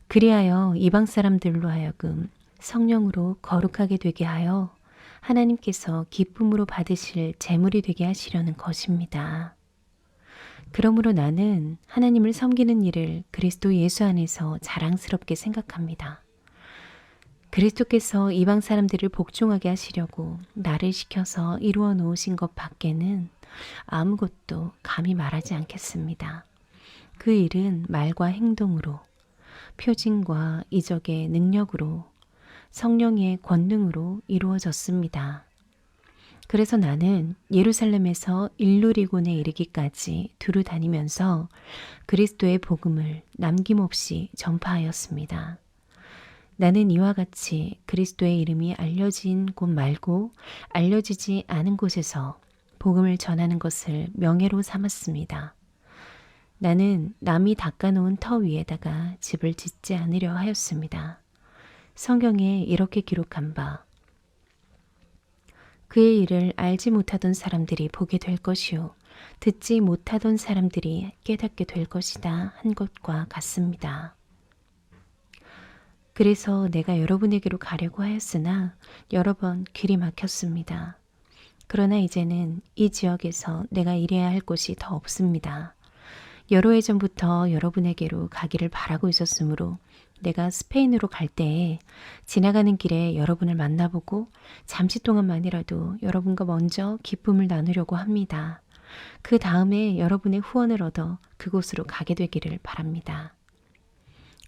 그리하여 이방 사람들로 하여금 성령으로 거룩하게 되게 하여 하나님께서 기쁨으로 받으실 제물이 되게 하시려는 것입니다. 그러므로 나는 하나님을 섬기는 일을 그리스도 예수 안에서 자랑스럽게 생각합니다. 그리스도께서 이방 사람들을 복종하게 하시려고 나를 시켜서 이루어 놓으신 것 밖에는 아무것도 감히 말하지 않겠습니다. 그 일은 말과 행동으로, 표징과 이적의 능력으로, 성령의 권능으로 이루어졌습니다. 그래서 나는 예루살렘에서 일루리곤에 이르기까지 두루 다니면서 그리스도의 복음을 남김없이 전파하였습니다. 나는 이와 같이 그리스도의 이름이 알려진 곳 말고 알려지지 않은 곳에서 복음을 전하는 것을 명예로 삼았습니다. 나는 남이 닦아놓은 터 위에다가 집을 짓지 않으려 하였습니다. 성경에 이렇게 기록한 바 그의 일을 알지 못하던 사람들이 보게 될 것이요 듣지 못하던 사람들이 깨닫게 될 것이다 한 것과 같습니다. 그래서 내가 여러분에게로 가려고 하였으나 여러 번 길이 막혔습니다. 그러나 이제는 이 지역에서 내가 일해야 할 곳이 더 없습니다. 여러 해 전부터 여러분에게로 가기를 바라고 있었으므로 내가 스페인으로 갈 때에 지나가는 길에 여러분을 만나보고 잠시 동안만이라도 여러분과 먼저 기쁨을 나누려고 합니다. 그 다음에 여러분의 후원을 얻어 그곳으로 가게 되기를 바랍니다.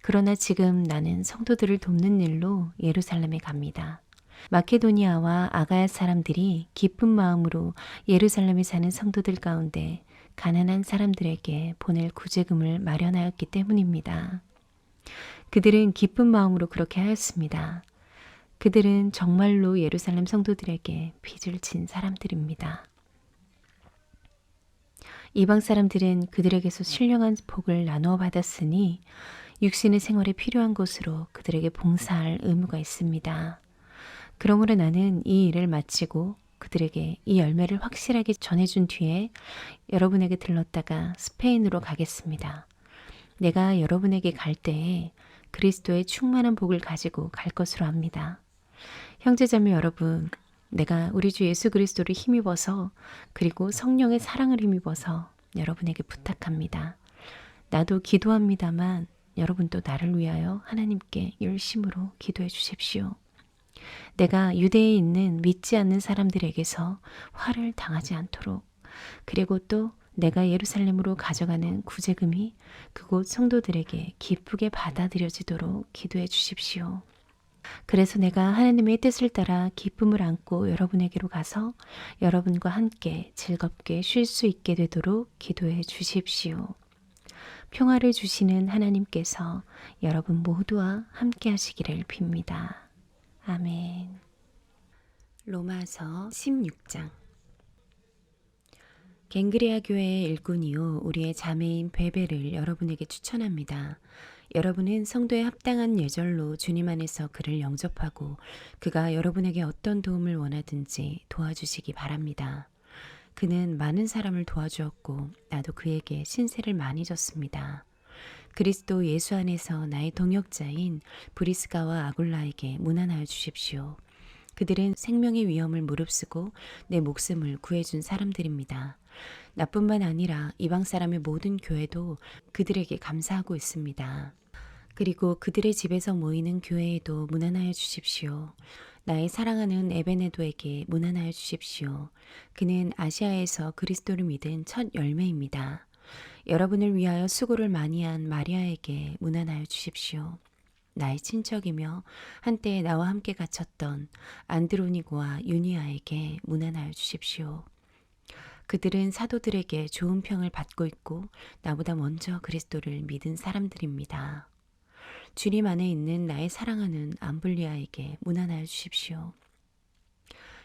그러나 지금 나는 성도들을 돕는 일로 예루살렘에 갑니다. 마케도니아와 아가야 사람들이 기쁜 마음으로 예루살렘에 사는 성도들 가운데 가난한 사람들에게 보낼 구제금을 마련하였기 때문입니다. 그들은 기쁜 마음으로 그렇게 하였습니다. 그들은 정말로 예루살렘 성도들에게 빚을 진 사람들입니다. 이방 사람들은 그들에게서 신령한 복을 나누어 받았으니 육신의 생활에 필요한 것으로 그들에게 봉사할 의무가 있습니다. 그러므로 나는 이 일을 마치고 그들에게 이 열매를 확실하게 전해준 뒤에 여러분에게 들렀다가 스페인으로 가겠습니다. 내가 여러분에게 갈 때에 그리스도의 충만한 복을 가지고 갈 것으로 합니다. 형제자매 여러분, 내가 우리 주 예수 그리스도를 힘입어서 그리고 성령의 사랑을 힘입어서 여러분에게 부탁합니다. 나도 기도합니다만 여러분도 나를 위하여 하나님께 열심으로 기도해 주십시오. 내가 유대에 있는 믿지 않는 사람들에게서 화를 당하지 않도록 그리고 또 내가 예루살렘으로 가져가는 구제금이 그곳 성도들에게 기쁘게 받아들여지도록 기도해 주십시오. 그래서 내가 하나님의 뜻을 따라 기쁨을 안고 여러분에게로 가서 여러분과 함께 즐겁게 쉴 수 있게 되도록 기도해 주십시오. 평화를 주시는 하나님께서 여러분 모두와 함께 하시기를 빕니다. 아멘. 로마서 16장. 갱그레아 교회의 일꾼이요 우리의 자매인 베베를 여러분에게 추천합니다. 여러분은 성도에 합당한 예절로 주님 안에서 그를 영접하고 그가 여러분에게 어떤 도움을 원하든지 도와주시기 바랍니다. 그는 많은 사람을 도와주었고 나도 그에게 신세를 많이 졌습니다. 그리스도 예수 안에서 나의 동역자인 브리스가와 아굴라에게 문안하여 주십시오. 그들은 생명의 위험을 무릅쓰고 내 목숨을 구해준 사람들입니다. 나뿐만 아니라 이방 사람의 모든 교회도 그들에게 감사하고 있습니다. 그리고 그들의 집에서 모이는 교회에도 문안하여 주십시오. 나의 사랑하는 에베네도에게 문안하여 주십시오. 그는 아시아에서 그리스도를 믿은 첫 열매입니다. 여러분을 위하여 수고를 많이 한 마리아에게 문안하여 주십시오. 나의 친척이며 한때 나와 함께 갇혔던 안드로니고와 유니아에게 문안하여 주십시오. 그들은 사도들에게 좋은 평을 받고 있고 나보다 먼저 그리스도를 믿은 사람들입니다. 주님 안에 있는 나의 사랑하는 암블리아에게 문안하여 주십시오.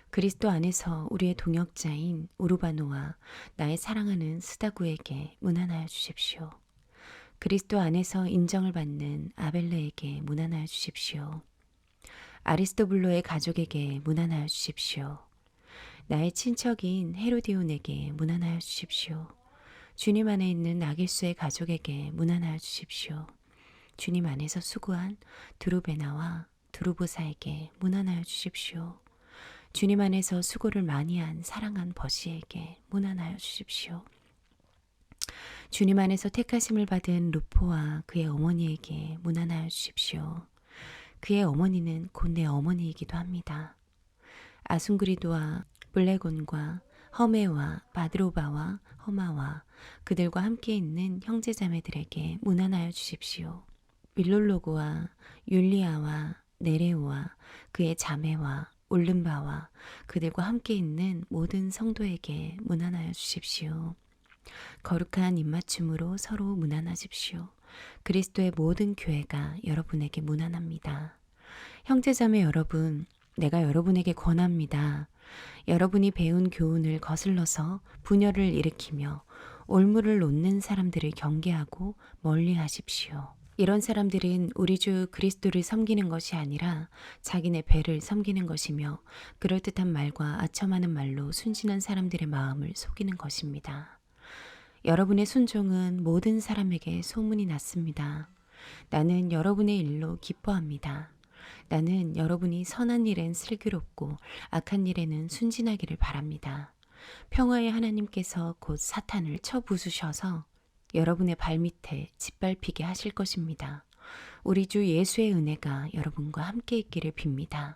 그리스도 안에서 우리의 동역자인 우르바노와 나의 사랑하는 스다구에게 문안하여 주십시오. 그리스도 안에서 인정을 받는 아벨레에게 문안하여 주십시오. 아리스토블로의 가족에게 문안하여 주십시오. 나의 친척인 헤로디온에게 문안하여 주십시오. 주님 안에 있는 나길수의 가족에게 문안하여 주십시오. 주님 안에서 수고한 두루베나와 두루보사에게 문안하여 주십시오. 주님 안에서 수고를 많이 한 사랑한 버시에게 문안하여 주십시오. 주님 안에서 택하심을 받은 루포와 그의 어머니에게 문안하여 주십시오. 그의 어머니는 곧 내 어머니이기도 합니다. 아순그리도와 블레곤과 허메와 바드로바와 허마와 그들과 함께 있는 형제자매들에게 문안하여 주십시오. 밀롤로고와 율리아와 네레오와 그의 자매와 올른바와 그들과 함께 있는 모든 성도에게 문안하여 주십시오. 거룩한 입맞춤으로 서로 문안하십시오. 그리스도의 모든 교회가 여러분에게 문안합니다. 형제자매 여러분, 내가 여러분에게 권합니다. 여러분이 배운 교훈을 거슬러서 분열을 일으키며 올무를 놓는 사람들을 경계하고 멀리 하십시오. 이런 사람들은 우리 주 그리스도를 섬기는 것이 아니라 자기네 배를 섬기는 것이며 그럴듯한 말과 아첨하는 말로 순진한 사람들의 마음을 속이는 것입니다. 여러분의 순종은 모든 사람에게 소문이 났습니다. 나는 여러분의 일로 기뻐합니다. 나는 여러분이 선한 일엔 슬기롭고 악한 일에는 순진하기를 바랍니다. 평화의 하나님께서 곧 사탄을 쳐 부수셔서 여러분의 발밑에 짓밟히게 하실 것입니다. 우리 주 예수의 은혜가 여러분과 함께 있기를 빕니다.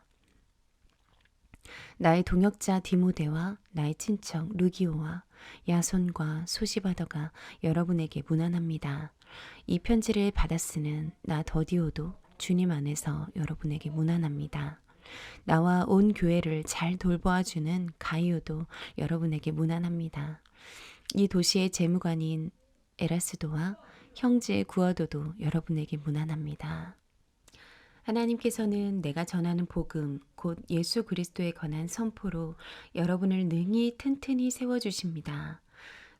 나의 동역자 디모데와 나의 친척 루기오와 야손과 소시바더가 여러분에게 문안합니다. 이 편지를 받아 쓰는 나 더디오도 주님 안에서 여러분에게 문안합니다. 나와 온 교회를 잘 돌보아주는 가이오도 여러분에게 문안합니다. 이 도시의 재무관인 에라스도와 형제 구어도도 여러분에게 문안합니다. 하나님께서는 내가 전하는 복음, 곧 예수 그리스도에 관한 선포로 여러분을 능히 튼튼히 세워주십니다.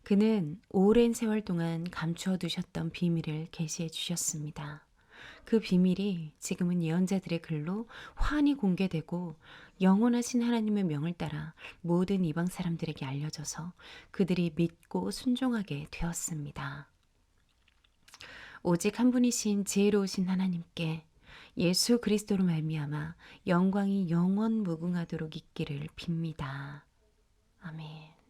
그는 오랜 세월 동안 감추어 두셨던 비밀을 계시해 주셨습니다. 그 비밀이 지금은 예언자들의 글로 환히 공개되고 영원하신 하나님의 명을 따라 모든 이방 사람들에게 알려져서 그들이 믿고 순종하게 되었습니다. 오직 한 분이신 지혜로우신 하나님께 예수 그리스도로 말미암아 영광이 영원 무궁하도록 있기를 빕니다. 아멘.